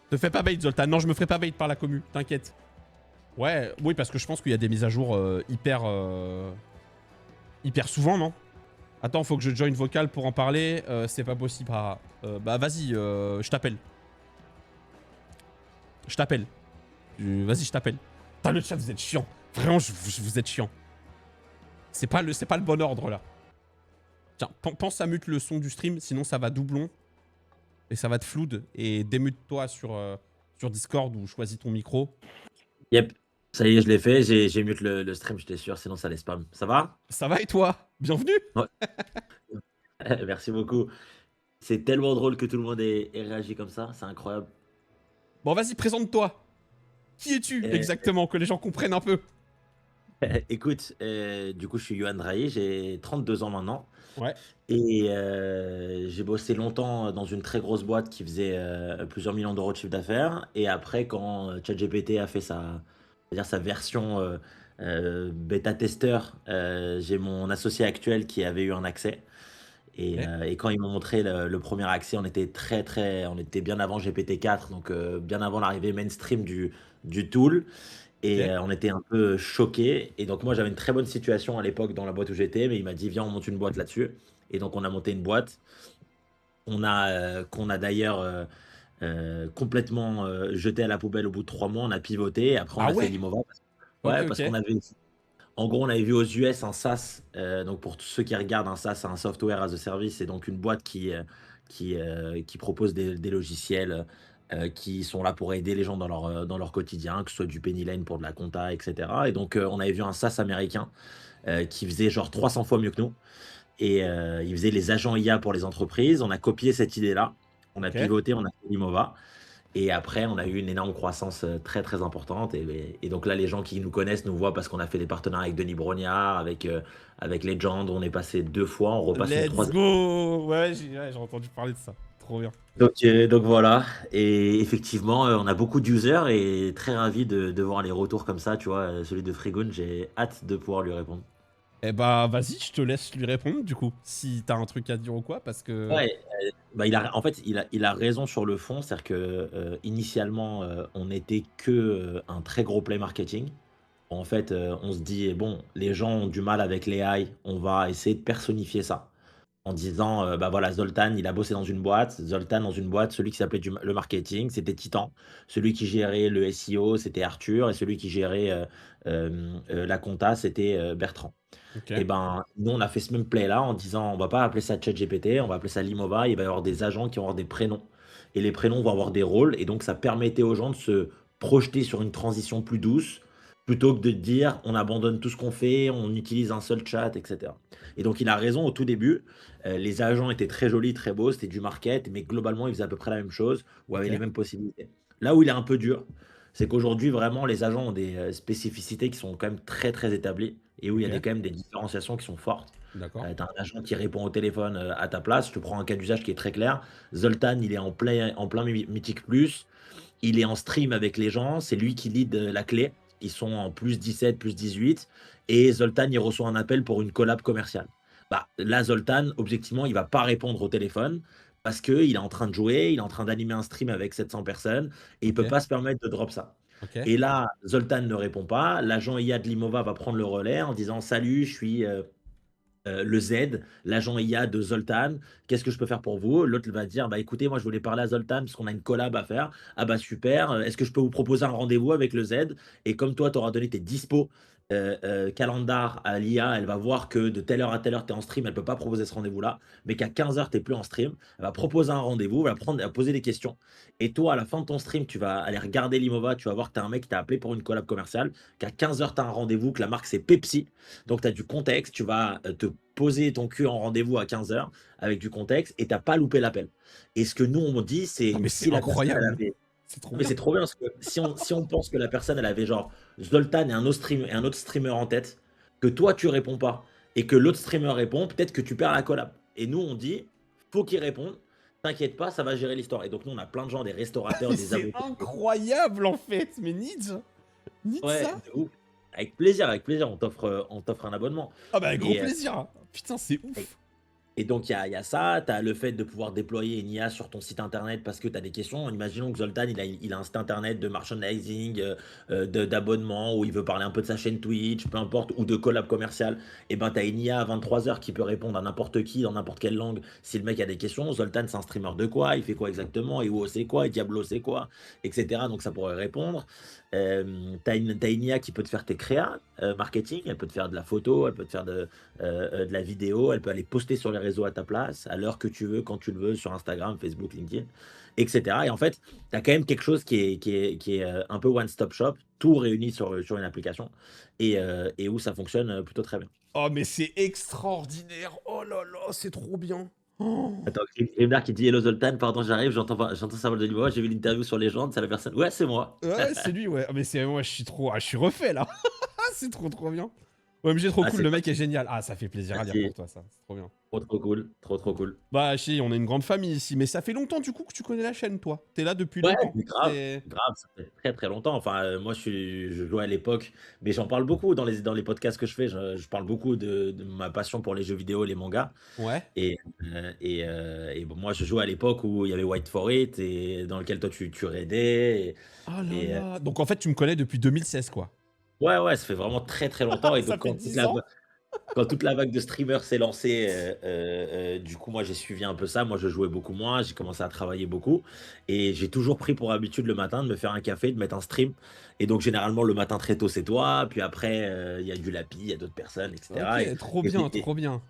Te fais pas bait, Zoltan. Non, je me ferai pas bait par la commu, t'inquiète. Ouais, oui, parce que je pense qu'il y a des mises à jour hyper souvent, non? Attends, faut que je join vocal pour en parler. C'est pas possible. Bah, vas-y, je t'appelle. Je t'appelle. Vas-y, je t'appelle. Putain, le chat, vous êtes chiant. Vraiment, vous êtes chiant. C'est pas le bon ordre, là. Tiens, pense à mute le son du stream, sinon ça va doublon. Et ça va te flood. Et démute-toi sur Discord ou choisis ton micro. Yep, ça y est, je l'ai fait. J'ai mute le stream, j'étais sûr, sinon ça les spam. Ça va? Ça va et toi? Bienvenue. Ouais. Merci beaucoup. C'est tellement drôle que tout le monde ait réagi comme ça, c'est incroyable. Bon, vas-y, présente-toi. Qui es-tu Euh, exactement? Que les gens comprennent un peu. Écoute, du coup, je suis Yohan Drahi, j'ai 32 ans maintenant. Ouais. Et j'ai bossé longtemps dans une très grosse boîte qui faisait plusieurs millions d'euros de chiffre d'affaires. Et après, quand ChatGPT a fait c'est-à-dire sa version bêta-testeur, j'ai mon associé actuel qui avait eu un accès. Ok. Et quand ils m'ont montré le premier accès, on était bien avant GPT-4, donc bien avant l'arrivée mainstream du tool. Ok. Et on était un peu choqués. Et donc moi, j'avais une très bonne situation à l'époque dans la boîte où j'étais, mais il m'a dit, viens, on monte une boîte là-dessus. Et donc on a monté une boîte. Qu'on a d'ailleurs complètement jeté à la poubelle au bout de 3 mois. On a pivoté. Et après, on Ah a fait ouais. l'Imova. Ok, Ouais, parce qu'on ok. avait, en gros, on avait vu aux US un SaaS. Donc, pour tous ceux qui regardent, un SaaS, c'est un software as a service. C'est donc une boîte qui propose des logiciels qui sont là pour aider les gens dans leur quotidien, que ce soit du Penny Lane pour de la compta, etc. Et donc, on avait vu un SaaS américain qui faisait genre 300 fois mieux que nous. Et il faisait les agents IA pour les entreprises. On a copié cette idée-là. On a Ok. pivoté, on a fait l'Imova. Et après, on a eu une énorme croissance très, très importante. Et donc là, les gens qui nous connaissent nous voient parce qu'on a fait des partenariats avec Denis Brognard, avec Legend. On est passé 2 fois, on repasse une Let's troisième. go. Ouais, j'ai entendu parler de ça. Trop bien. Donc voilà. Et effectivement, on a beaucoup d'users et très ravi de voir les retours comme ça. Tu vois, celui de Frigoun, j'ai hâte de pouvoir lui répondre. Eh bah, vas-y, je te laisse lui répondre, du coup. Si t'as un truc à dire ou quoi, parce que... Ouais, bah, en fait, il a raison sur le fond, c'est-à-dire que initialement, on n'était que un très gros play marketing. En fait, on se dit, bon, les gens ont du mal avec les AI, on va essayer de personnifier ça. En disant, bah voilà, Zoltan, il a bossé dans une boîte. Zoltan, dans une boîte, celui qui s'appelait le marketing, c'était Titan. Celui qui gérait le SEO, c'était Arthur. Et celui qui gérait la compta, c'était Bertrand. Ok. Et ben, nous, on a fait ce même play-là en disant, on va pas appeler ça ChatGPT, on va appeler ça Limova. Il va y avoir des agents qui vont avoir des prénoms. Et les prénoms vont avoir des rôles. Et donc, ça permettait aux gens de se projeter sur une transition plus douce, plutôt que de dire, on abandonne tout ce qu'on fait, on utilise un seul chat, etc. Et donc, il a raison au tout début. Les agents étaient très jolis, très beaux, c'était du market, mais globalement, ils faisaient à peu près la même chose ou avaient les Ok. mêmes possibilités. Là où il est un peu dur, c'est qu'aujourd'hui, vraiment, les agents ont des spécificités qui sont quand même très, très établies et où il y a Ok. quand même des différenciations qui sont fortes. D'accord. Tu as un agent qui répond au téléphone à ta place. Je te prends un cas d'usage qui est très clair. Zoltan, il est en plein Mythic Plus. Il est en stream avec les gens. C'est lui qui lead la clé. Ils sont en plus 17, plus 18. Et Zoltan, il reçoit un appel pour une collab commerciale. Bah, là, Zoltan, objectivement, il va pas répondre au téléphone parce qu'il est en train de jouer, il est en train d'animer un stream avec 700 personnes et il peut Ok. pas se permettre de drop ça. Ok. Et là, Zoltan ne répond pas. L'agent IA de Limova va prendre le relais en disant salut, je suis le Z, l'agent IA de Zoltan. Qu'est-ce que je peux faire pour vous? L'autre va dire bah écoutez, moi je voulais parler à Zoltan parce qu'on a une collab à faire. Ah bah super. Est-ce que je peux vous proposer un rendez-vous avec le Z? Et comme toi, tu auras donné tes dispos calendar à l'IA, elle va voir que de telle heure à telle heure tu es en stream, elle peut pas proposer ce rendez-vous-là, mais qu'à 15 heures tu n'es plus en stream. Elle va proposer un rendez-vous, elle va poser des questions. Et toi, à la fin de ton stream, tu vas aller regarder l'Imova, tu vas voir que tu as un mec qui t'a appelé pour une collab commerciale, qu'à 15 heures tu as un rendez-vous, que la marque c'est Pepsi. Donc tu as du contexte, tu vas te poser ton cul en rendez-vous à 15 heures avec du contexte et tu n'as pas loupé l'appel. Et ce que nous, on dit, Non, c'est mais c'est si la personne, elle incroyable. avait. C'est trop Non, mais bien. c'est trop bien parce que si on pense que la personne, elle avait genre Zoltan et un autre streamer en tête, que toi, tu réponds pas et que l'autre streamer répond, peut-être que tu perds la collab. Et nous, on dit, faut qu'il réponde. T'inquiète pas, ça va gérer l'histoire. Et donc, nous, on a plein de gens, des restaurateurs, Mais des c'est avocats. incroyable, en fait. Mais Nidge. Nidge Ouais, ça. de ouf. Avec plaisir, on t'offre un abonnement. Ah bah, avec gros Et, plaisir. Putain, c'est et- ouf. Et donc il y a ça, tu as le fait de pouvoir déployer une IA sur ton site internet parce que tu as des questions. Imaginons que Zoltan, il a un site internet de merchandising, d'abonnement, où il veut parler un peu de sa chaîne Twitch, peu importe, ou de collab commercial. Et ben tu as une IA à 23 h qui peut répondre à n'importe qui, dans n'importe quelle langue, si le mec a des questions. Zoltan, c'est un streamer de quoi? Il fait quoi exactement? Et EO, c'est quoi? Et Diablo, c'est quoi? Etc. Donc ça pourrait répondre. T'as une IA qui peut te faire tes créas marketing, elle peut te faire de la photo, elle peut te faire de la vidéo, elle peut aller poster sur les réseaux à ta place, à l'heure que tu veux, quand tu le veux, sur Instagram, Facebook, LinkedIn, etc. Et en fait, tu as quand même quelque chose qui est un peu one-stop shop, tout réuni sur une application, et où ça fonctionne plutôt très bien. Oh, mais c'est extraordinaire. Oh là là, c'est trop bien. Oh. Attends, Grimdark qui dit Hello Zoltan, pardon, j'arrive, j'entends sa voix de niveau, j'ai vu l'interview sur Légende, c'est la personne. Ouais, c'est moi. Ouais, c'est lui, ouais. Ah, mais c'est moi, je suis trop. Ah, je suis refait là. C'est trop trop bien. OMG, trop Ah, cool. c'est Le top. mec est génial. Ah, ça fait plaisir à dire Merci. pour toi, ça. C'est trop bien. Trop, trop cool. Trop, trop cool. Bah, si, on est une grande famille ici. Mais ça fait longtemps du coup que tu connais la chaîne, toi. T'es là depuis Ouais, longtemps. mais grave, C'est. grave, ça fait très, très longtemps. Enfin, moi, je jouais à l'époque, mais j'en parle beaucoup dans les podcasts que je fais. Je parle beaucoup de ma passion pour les jeux vidéo et les mangas. Ouais. Et bon, moi, je jouais à l'époque où il y avait White for It, et dans lequel toi, tu raidais. Oh là Et, là. Donc en fait, tu me connais depuis 2016, quoi. ouais, ouais, ça fait vraiment très, très longtemps. Et Ça donc, fait 10 ans. quand toute la vague de streamers s'est lancée, du coup, moi, j'ai suivi un peu ça. Moi, je jouais beaucoup moins, j'ai commencé à travailler beaucoup. Et j'ai toujours pris pour habitude le matin de me faire un café, de mettre un stream. Et donc, généralement, le matin très tôt, c'est toi. Puis après, il y a du Lapi, il y a d'autres personnes, Ok, etc. trop Et bien, c'est- trop bien.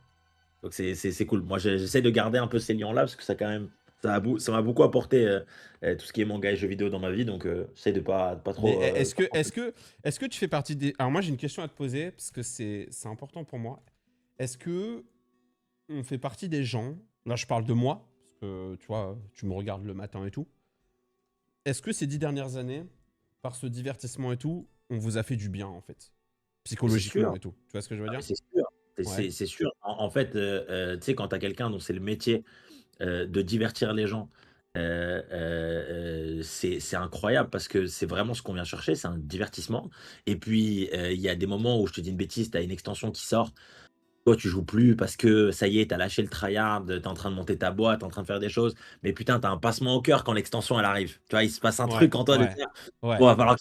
donc, c'est cool. Moi, j'essaie de garder un peu ces liens-là parce que ça, quand même, ça m'a beaucoup apporté tout ce qui est manga et jeux vidéo dans ma vie. Donc, j'essaie de pas Mais trop. est-ce que tu fais partie des... Alors moi j'ai une question à te poser, parce que c'est important pour moi. Est-ce que on fait partie des gens, là je parle de moi, parce que tu vois, tu me regardes le matin et tout. Est-ce que ces 10 dernières années, par ce divertissement et tout, on vous a fait du bien en fait? C'est Psychologiquement sûr. et tout. Tu vois ce que je veux Ah, mais dire? c'est sûr. Ouais. C'est sûr. En fait, tu sais, quand tu as quelqu'un dont c'est le métier de divertir les gens, c'est incroyable parce que c'est vraiment ce qu'on vient chercher, c'est un divertissement. Et puis, il y a des moments où je te dis une bêtise, tu as une extension qui sort, toi tu joues plus parce que ça y est, tu as lâché le tryhard, tu es en train de monter ta boîte, tu es en train de faire des choses, mais putain, tu as un passement au cœur quand l'extension elle arrive. Tu vois, il se passe un Ouais, truc en toi de ouais, dire: ouais. «Bon, va falloir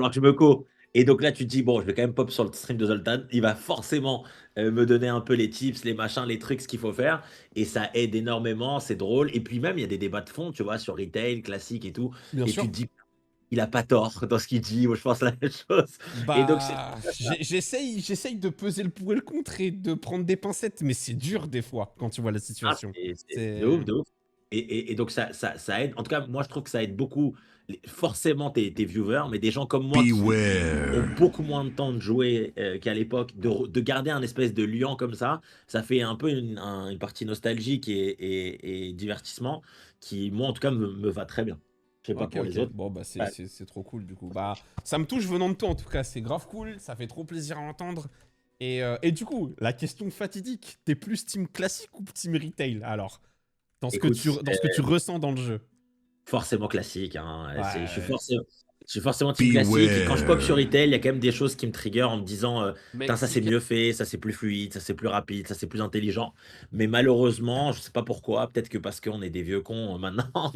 que je me co». Et donc là, tu te dis: «Bon, je vais quand même pop sur le stream de Zoltan, il va forcément, me donner un peu les tips, les machins, les trucs, ce qu'il faut faire», et ça aide énormément, c'est drôle. Et puis même, il y a des débats de fond, tu vois, sur retail, classique et tout, Bien et tu sûr. te dis: «Il a pas tort dans ce qu'il dit», moi je pense la même chose. Et donc c'est Bah, j'essaye de peser le pour et le contre et de prendre des pincettes, mais c'est dur des fois quand tu vois la Ah, situation. c'est de C'est... ouf, de ouf. Et donc ça aide. En tout cas, moi, je trouve que ça aide beaucoup, forcément tes viewers, mais des gens comme moi qui ont Beware. beaucoup moins de temps de jouer qu'à l'époque, de garder un espèce de lien comme ça fait un peu une partie nostalgique et divertissement qui, moi, en tout cas, me va très bien. Je sais pas Ok, pour ok. les autres. Bon, bah, Ouais. c'est trop cool, du coup. Bah, ça me touche venant de toi, en tout cas. C'est grave cool. Ça fait trop plaisir à entendre. Et du coup, la question fatidique. T'es plus team classique ou team retail, alors? Écoute, Dans ce que tu ressens dans le jeu. forcément classique, hein. Ouais. Je suis forcément team classique. Et quand je pop sur Beware. retail, il y a quand même des choses qui me trigger en me disant, putain, ça c'est Mexicain. mieux fait, ça c'est plus fluide, ça c'est plus rapide, ça c'est plus intelligent. Mais malheureusement, je sais pas pourquoi, peut-être que parce qu'on est des vieux cons maintenant,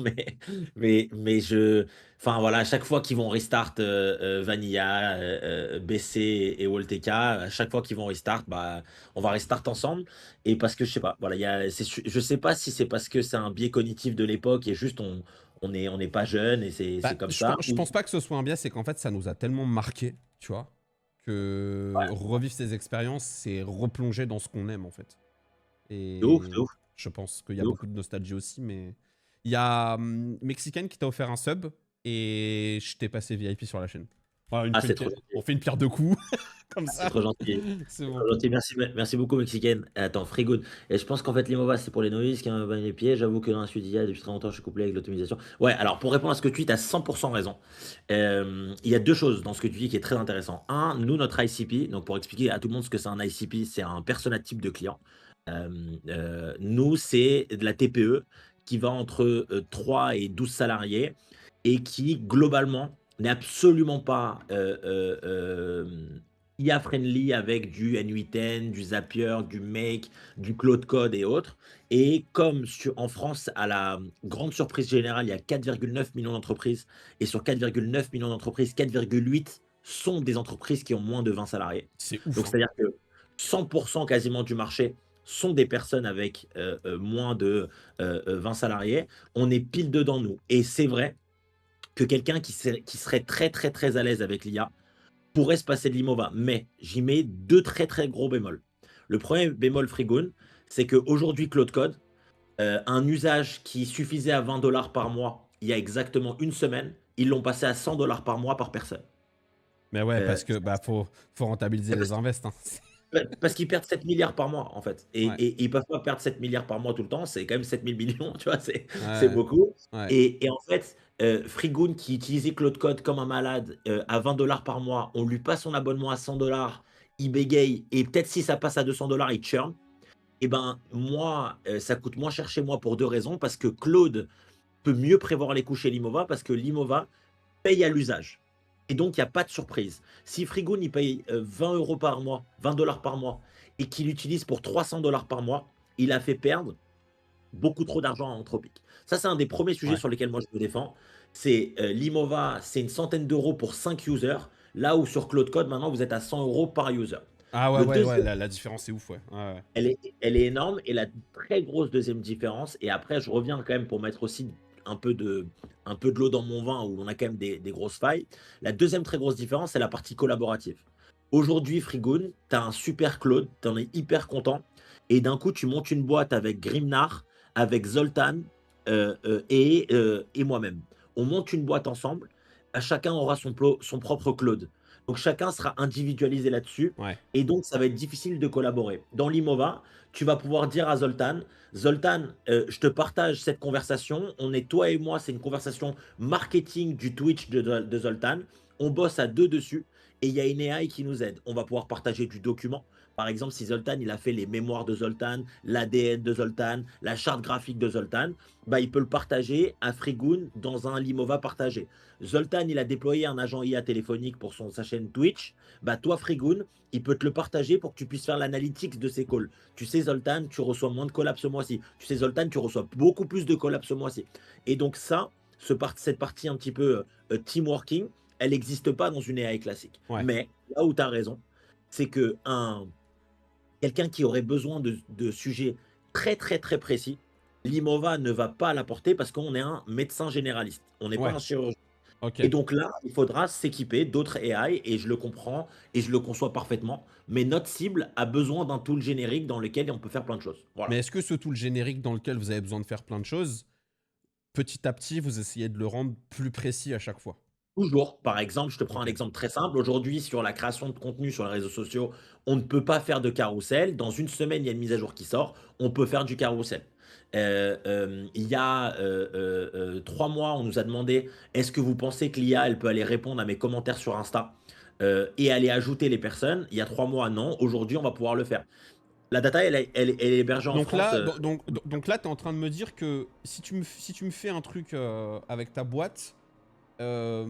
enfin voilà, à chaque fois qu'ils vont restart Vanilla, BC et WolTK, à chaque fois qu'ils vont restart, bah, on va restart ensemble. Et parce que je sais pas, voilà, je sais pas si c'est parce que c'est un biais cognitif de l'époque et juste on n'est pas jeune et c'est Bah, comme ça. je pense pas que ce soit un biais, c'est qu'en fait, ça nous a tellement marqué, tu vois, que revivre ces expériences, c'est replonger dans ce qu'on aime, en fait. De ouf, de Et ouf, je pense qu'il y a de ouf. beaucoup de nostalgie aussi, mais il y a Mexicain qui t'a offert un sub et je t'ai passé VIP sur la chaîne. Voilà, Ah, c'est trop on gentil. fait une pierre deux coups, comme Ah, c'est ça. trop gentil. C'est C'est bon. trop gentil. Merci beaucoup, Mexicaine. Attends, Frigoud. Et je pense qu'en fait, l'IMOVA, c'est pour les novices qui ont les pieds. J'avoue que dans la suite, il y a depuis très longtemps, je suis couplé avec l'automatisation. Ouais, alors pour répondre à ce que tu dis, tu as 100% raison. Il y a deux choses dans ce que tu dis qui est très intéressant. Un, nous, notre ICP, donc pour expliquer à tout le monde ce que c'est un ICP, c'est un persona type de client. Euh, Nous, c'est de la TPE qui va entre 3 et 12 salariés et qui, globalement, n'est absolument pas IA friendly avec du N8N, du Zapier, du Make, du Claude Code et autres. Et comme en France, à la grande surprise générale, il y a 4,9 millions d'entreprises. Et sur 4,9 millions d'entreprises, 4,8 sont des entreprises qui ont moins de 20 salariés. C'est ouf, Donc, hein. c'est-à-dire que 100% quasiment du marché sont des personnes avec moins de 20 salariés. On est pile dedans, nous. Et c'est vrai que quelqu'un qui serait très, très, très à l'aise avec l'IA pourrait se passer de l'IMOVA. Mais j'y mets deux très, très gros bémols. Le premier bémol Frigoon, c'est qu'aujourd'hui, Claude Code, un usage qui suffisait à 20 $ par mois il y a exactement une semaine, ils l'ont passé à 100 $ par mois par personne. Mais ouais, Euh, parce que bah faut rentabiliser les invests, hein. Parce qu'ils perdent 7 milliards par mois, en fait. Ouais, Et ils peuvent pas perdre 7 milliards par mois tout le temps. C'est quand même 7 000 millions, tu vois, c'est ouais, beaucoup. ouais. Et en fait, Frigoon, qui utilisait Claude Code comme un malade, à 20 $ par mois, on lui passe son abonnement à 100 $, il bégaye, et peut-être si ça passe à 200 $, il churn. Et ben, moi, ça coûte moins cher chez moi pour deux raisons. Parce que Claude peut mieux prévoir les coûts chez Limova, parce que Limova paye à l'usage. Et donc, il y a pas de surprise. Si Frigoon, il paye 20 € par mois, 20 $ par mois, et qu'il l'utilise pour 300 $ par mois, il a fait perdre beaucoup trop d'argent à Anthropic. Ça, c'est un des premiers sujets Ouais. sur lesquels moi je me défends. C'est Limova, c'est une centaine d'euros pour 5 users, là où sur Claude Code, maintenant, vous êtes à 100 € par user. Ah ouais, Le ouais, ouais, deuxième, la différence est ouf, ouais. Ouais, ouais. elle est énorme. Et la très grosse deuxième différence, et après je reviens quand même pour mettre aussi un peu de l'eau dans mon vin, où on a quand même des grosses failles. La deuxième très grosse différence, c'est la partie collaborative. Aujourd'hui, Frigoon, tu as un super Claude, tu en es hyper content, et d'un coup, tu montes une boîte avec Grimnar, avec Zoltan et moi-même. On monte une boîte ensemble, chacun aura son propre Claude. Donc chacun sera individualisé là-dessus, Ouais. et donc ça va être difficile de collaborer. Dans l'Imova, tu vas pouvoir dire à Zoltan, Zoltan, je te partage cette conversation. On est toi et moi, c'est une conversation marketing du Twitch de Zoltan. On bosse à deux dessus, et il y a une AI qui nous aide. On va pouvoir partager du document. Par exemple, si Zoltan il a fait les mémoires de Zoltan, l'ADN de Zoltan, la charte graphique de Zoltan, bah, il peut le partager à Frigoon dans un Limova partagé. Zoltan, il a déployé un agent IA téléphonique pour sa chaîne Twitch. Bah, toi, Frigoon, il peut te le partager pour que tu puisses faire l'analytics de ses calls. Tu sais, Zoltan, tu reçois moins de collapses ce mois-ci. Tu sais, Zoltan, tu reçois beaucoup plus de collapses ce mois-ci. Et donc ça, cette partie un petit peu team working, elle n'existe pas dans une AI classique. Ouais. Mais là où tu as raison, c'est que quelqu'un qui aurait besoin de sujets très très très précis, l'IMOVA ne va pas l'apporter, parce qu'on est un médecin généraliste. On n'est pas Ouais. un chirurgien. Ok. Et donc là, il faudra s'équiper d'autres AI, et je le comprends et je le conçois parfaitement. Mais notre cible a besoin d'un tool générique dans lequel on peut faire plein de choses. Mais Voilà. est-ce que ce tool générique dans lequel vous avez besoin de faire plein de choses, petit à petit, vous essayez de le rendre plus précis à chaque fois? Toujours. Par exemple, je te prends un Ok. exemple très simple. Aujourd'hui, sur la création de contenu sur les réseaux sociaux, on ne peut pas faire de carrousel. Dans une semaine, il y a une mise à jour qui sort. On peut faire du carrousel. Il y a 3 mois, on nous a demandé, est-ce que vous pensez que l'IA, elle peut aller répondre à mes commentaires sur Insta et aller ajouter les personnes? Il y a 3 mois, non. Aujourd'hui, on va pouvoir le faire. La data, elle est hébergée en Donc France. là, donc là, tu es en train de me dire que si tu me fais un truc avec ta boîte, euh,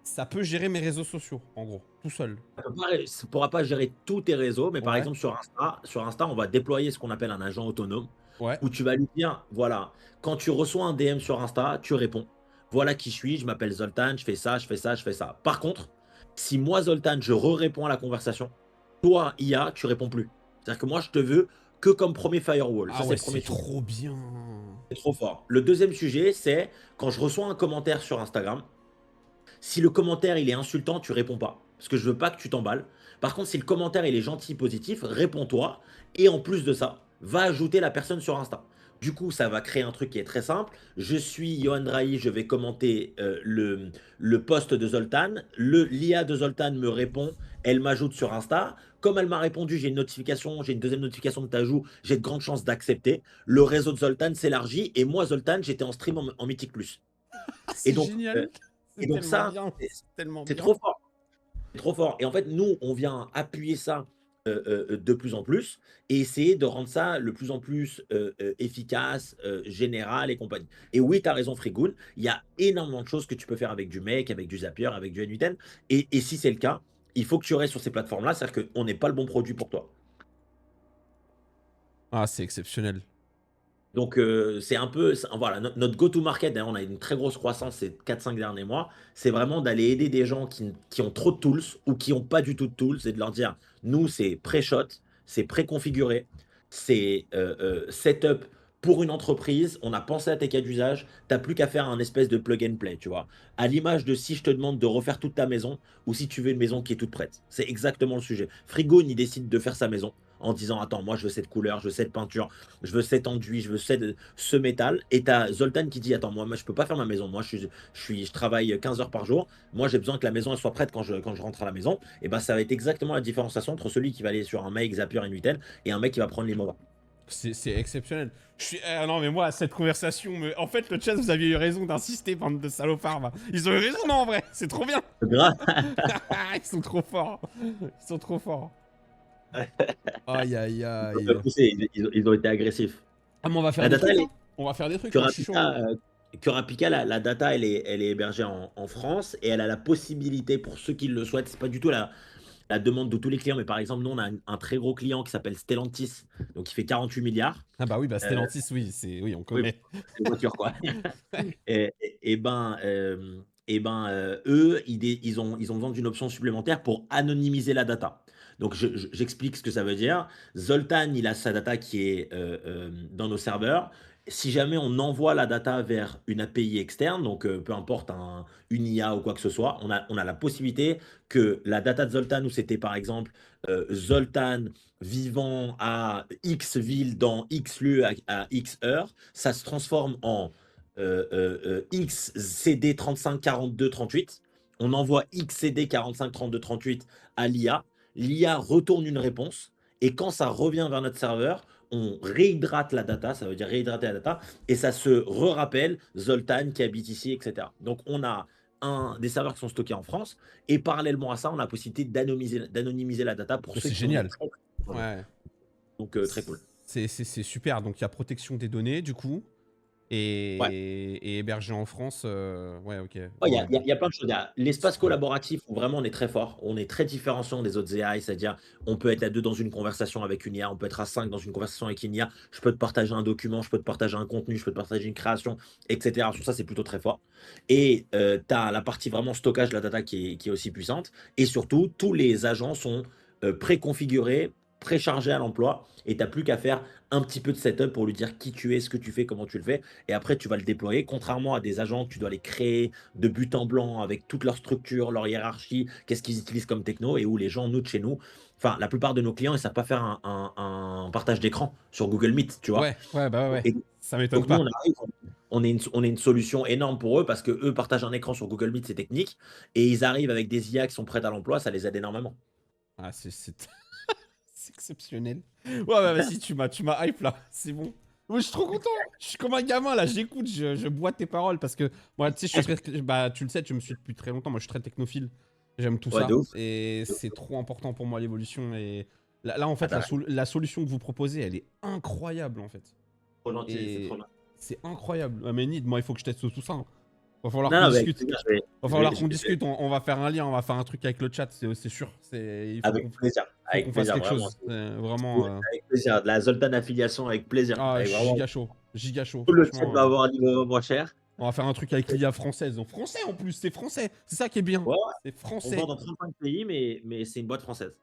ça peut gérer mes réseaux sociaux, en gros, tout seul. Ça ne pourra pas gérer tous tes réseaux, mais par Ouais, exemple sur Insta, on va déployer ce qu'on appelle un agent autonome, ouais. où tu vas lui dire, voilà, quand tu reçois un DM sur Insta, tu réponds. Voilà qui je suis, je m'appelle Zoltan, je fais ça, je fais ça, je fais ça. Par contre, si moi, Zoltan, je réponds à la conversation, toi, IA, tu réponds plus. C'est-à-dire que moi, je te veux que comme premier firewall. Ah Ça, c'est ouais, le premier c'est sujet. trop bien. C'est trop fort. Le deuxième sujet, c'est quand je reçois un commentaire sur Instagram, si le commentaire il est insultant, tu réponds pas. Parce que je veux pas que tu t'emballes. Par contre, si le commentaire il est gentil, positif, réponds-toi. Et en plus de ça, va ajouter la personne sur Insta. Du coup, ça va créer un truc qui est très simple. Je suis Johan Drahi, je vais commenter le post de Zoltan. L'IA de Zoltan me répond, elle m'ajoute sur Insta. Comme elle m'a répondu, j'ai une notification, j'ai une deuxième notification de t'ajout, j'ai de grandes chances d'accepter. Le réseau de Zoltan s'élargit, et moi, Zoltan, j'étais en stream en Mythique Plus. Ah, Et c'est donc, génial. et C'est donc tellement ça, bien. C'est tellement c'est bien. trop fort. C'est trop fort. Et en fait, nous, on vient appuyer ça de plus en plus, et essayer de rendre ça le plus en plus efficace, général et compagnie. Et oui, tu as raison, Frigoun, il y a énormément de choses que tu peux faire avec du Make, avec du Zapier, avec du N8N. Et si c'est le cas, il faut que tu restes sur ces plateformes-là, c'est-à-dire qu'on n'est pas le bon produit pour toi. Ah, c'est exceptionnel. Donc, c'est un peu, voilà, notre go-to-market, d'ailleurs, on a une très grosse croissance ces 4-5 derniers mois, c'est vraiment d'aller aider des gens qui ont trop de tools ou qui n'ont pas du tout de tools et de leur dire, nous, c'est pré-shot, c'est préconfiguré, c'est setup pour une entreprise, on a pensé à tes cas d'usage, tu n'as plus qu'à faire un espèce de plug and play, tu vois. À l'image de si je te demande de refaire toute ta maison ou si tu veux une maison qui est toute prête. C'est exactement le sujet. Frigo, il décide de faire sa maison en disant, attends, moi, je veux cette couleur, je veux cette peinture, je veux cet enduit, je veux ce métal. Et tu as Zoltan qui dit, attends, moi, je peux pas faire ma maison. Moi, je travaille 15 heures par jour. Moi, j'ai besoin que la maison elle soit prête quand je rentre à la maison. Et ben, ça va être exactement la différenciation entre celui qui va aller sur un Make, Zapier, Invitel et un mec qui va prendre l'Immova. C'est exceptionnel. Non, mais moi, cette conversation, en fait, le chat, vous aviez eu raison d'insister, bande de salopards. Va. Ils ont eu raison, non, en vrai. C'est trop bien. Grave. Ils sont trop forts. Ils sont trop forts. Aïe, aïe, aïe. Ils ont été agressifs. Ah, mais on va faire La des data, trucs, hein. On va faire des trucs, moi, je suis chaud. Curapica, la data, elle est hébergée en France et elle a la possibilité, pour ceux qui le souhaitent, c'est pas du tout la demande de tous les clients, mais par exemple, nous, on a un très gros client qui s'appelle Stellantis, donc il fait 48 milliards. Ah bah oui, bah Euh, Stellantis, oui, oui, on oui, connaît. c'est une voiture, quoi. Eux, ils ont besoin d'une option supplémentaire pour anonymiser la data. Donc, j'explique ce que ça veut dire. Zoltan, il a sa data qui est dans nos serveurs. Si jamais on envoie la data vers une API externe, donc peu importe une IA ou quoi que ce soit, on a la possibilité que la data de Zoltan, où c'était par exemple Zoltan vivant à X ville dans X lieu à X heure, ça se transforme en XCD 35 42 38. On envoie XCD 45 32 38 à l'IA. L'IA retourne une réponse. Et quand ça revient vers notre serveur, on réhydrate la data, ça veut dire réhydrater la data, et ça se re-rappelle Zoltan qui habite ici, etc. Donc on a des serveurs qui sont stockés en France, et parallèlement à ça, on a la possibilité d'anonymiser la data pour ceux C'est qui ont des génial. très, Ouais. donc très cool. C'est super. Donc il y a protection des données, du coup. Ouais. Et hébergé en France. Ouais, ok. Ouais, Ouais. il y a plein de choses. Il y a l'espace Cool. collaboratif où vraiment on est très fort. On est très différenciant des autres AI, c'est-à-dire on peut être à deux dans une conversation avec une IA, on peut être à 5 dans une conversation avec une IA. Je peux te partager un document, je peux te partager un contenu, je peux te partager une création, etc. Sur ça, c'est plutôt très fort. Et tu as la partie vraiment stockage de la data qui est aussi puissante. Et surtout, tous les agents sont préconfigurés, préchargés à l'emploi. Et tu n'as plus qu'à faire un petit peu de setup pour lui dire qui tu es, ce que tu fais, comment tu le fais. Et après, tu vas le déployer. Contrairement à des agents que tu dois les créer de but en blanc avec toute leur structure, leur hiérarchie, qu'est-ce qu'ils utilisent comme techno et où les gens, nous, de chez nous, enfin, la plupart de nos clients, ils ne savent pas faire un partage d'écran sur Google Meet, tu vois. Ouais, bah ouais. Et Ça m'étonne donc, nous, pas. on arrive, on est une solution énorme pour eux parce que eux partagent un écran sur Google Meet, c'est technique, et ils arrivent avec des IA qui sont prêtes à l'emploi, ça les aide énormément. Ah, c'est c'est exceptionnel. Ouais, bah vas-y, tu m'as hype là. C'est bon. Ouais, je suis trop content. Je suis comme un gamin là. J'écoute, je bois tes paroles parce que moi, tu sais, je suis bah, tu le sais, tu me suis depuis très longtemps. Moi, je suis très technophile. J'aime tout Ouais, ça de ouf. et c'est trop important pour moi l'évolution. Et là, en Ah, fait, t'as la solution que vous proposez, elle est incroyable en fait. trop gentil, c'est trop Et gentil. c'est incroyable. Ah, mais Nid, moi, il faut que je teste tout ça, hein. Va falloir Non, qu'on non, mais avec discute. plaisir, Va falloir qu'on discute. On va faire un lien, on va faire un truc avec le chat, c'est sûr. Il faut qu'on avec fasse plaisir, quelque vraiment. chose. Vraiment. Avec plaisir. La Zoltan affiliation avec plaisir. Ah, Avec vraiment giga chaud. Giga chaud, tout le chat franchement. va avoir un niveau moins cher. On va faire un truc avec l'IA française. En français en plus, c'est français. C'est ça qui est bien. Ouais, C'est on vend français. dans 35 pays, mais c'est une boîte française.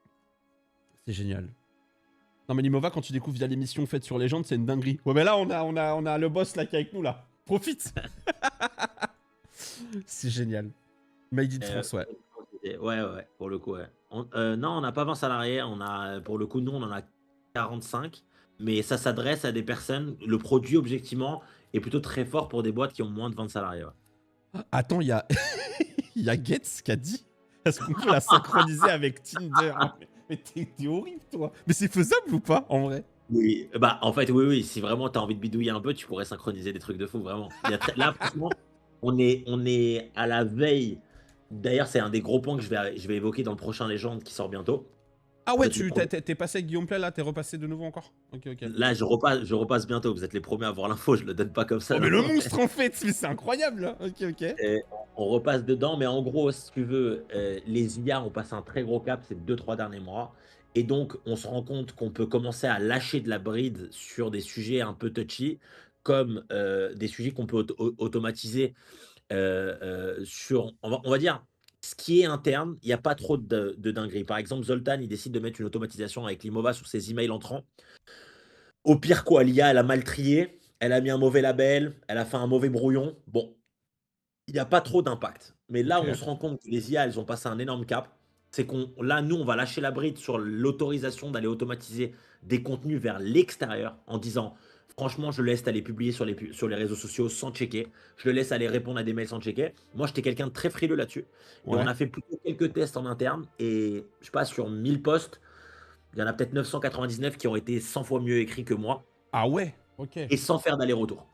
C'est génial. Non mais Limova, quand tu découvres via l'émission faite sur Légende, c'est une dinguerie. Ouais, mais là, on a le boss là qui est avec nous là. Profite. C'est génial. Made in France, ouais. Ouais, pour le coup, ouais. Non, on n'a pas 20 salariés. Pour le coup, nous, on en a 45. Mais ça s'adresse à des personnes. Le produit, objectivement, est plutôt très fort pour des boîtes qui ont moins de 20 salariés. Ouais. Attends, il y a... il y a Getz qui a dit est-ce qu'on peut la synchroniser avec Tinder? Mais t'es horrible, toi. Mais c'est faisable ou pas, en vrai? Oui, bah en fait, oui. Si vraiment tu as envie de bidouiller un peu, tu pourrais synchroniser des trucs de fou, vraiment. Là, franchement, on est à la veille. D'ailleurs, c'est un des gros points que je vais évoquer dans le prochain Légende qui sort bientôt. Ah En ouais, fait, les t'es passé avec Guillaume Play, là, t'es repassé de nouveau encore? Ok, ok. là, je repasse bientôt. Vous êtes les premiers à avoir l'info. Je le donne pas comme ça. Oh, mais Non. le monstre, en fait, mais c'est incroyable, là. Ok, ok. On repasse dedans, mais en gros, si tu veux, les IA ont passé un très gros cap ces 2-3 derniers mois. Et donc, on se rend compte qu'on peut commencer à lâcher de la bride sur des sujets un peu touchy, comme des sujets qu'on peut automatiser sur, on va dire, ce qui est interne. Il n'y a pas trop de dingueries. Par exemple, Zoltan, il décide de mettre une automatisation avec Limova sur ses emails entrants. Au pire, quoi, l'IA, elle a mal trié, elle a mis un mauvais label, elle a fait un mauvais brouillon. Bon, il y a pas trop d'impact. Mais là où on Ok. se rend compte que les IA, elles ont passé un énorme cap, c'est qu'on là, nous, on va lâcher la bride sur l'autorisation d'aller automatiser des contenus vers l'extérieur en disant: «Franchement, je le laisse aller publier sur les réseaux sociaux sans checker. Je le laisse aller répondre à des mails sans checker». Moi, j'étais quelqu'un de très frileux là-dessus et on Ouais. a fait plutôt quelques tests en interne et je sais pas, sur 1000 posts, il y en a peut-être 999 qui ont été 100 fois mieux écrits que moi Ah ouais. Ok. et sans faire d'aller-retour.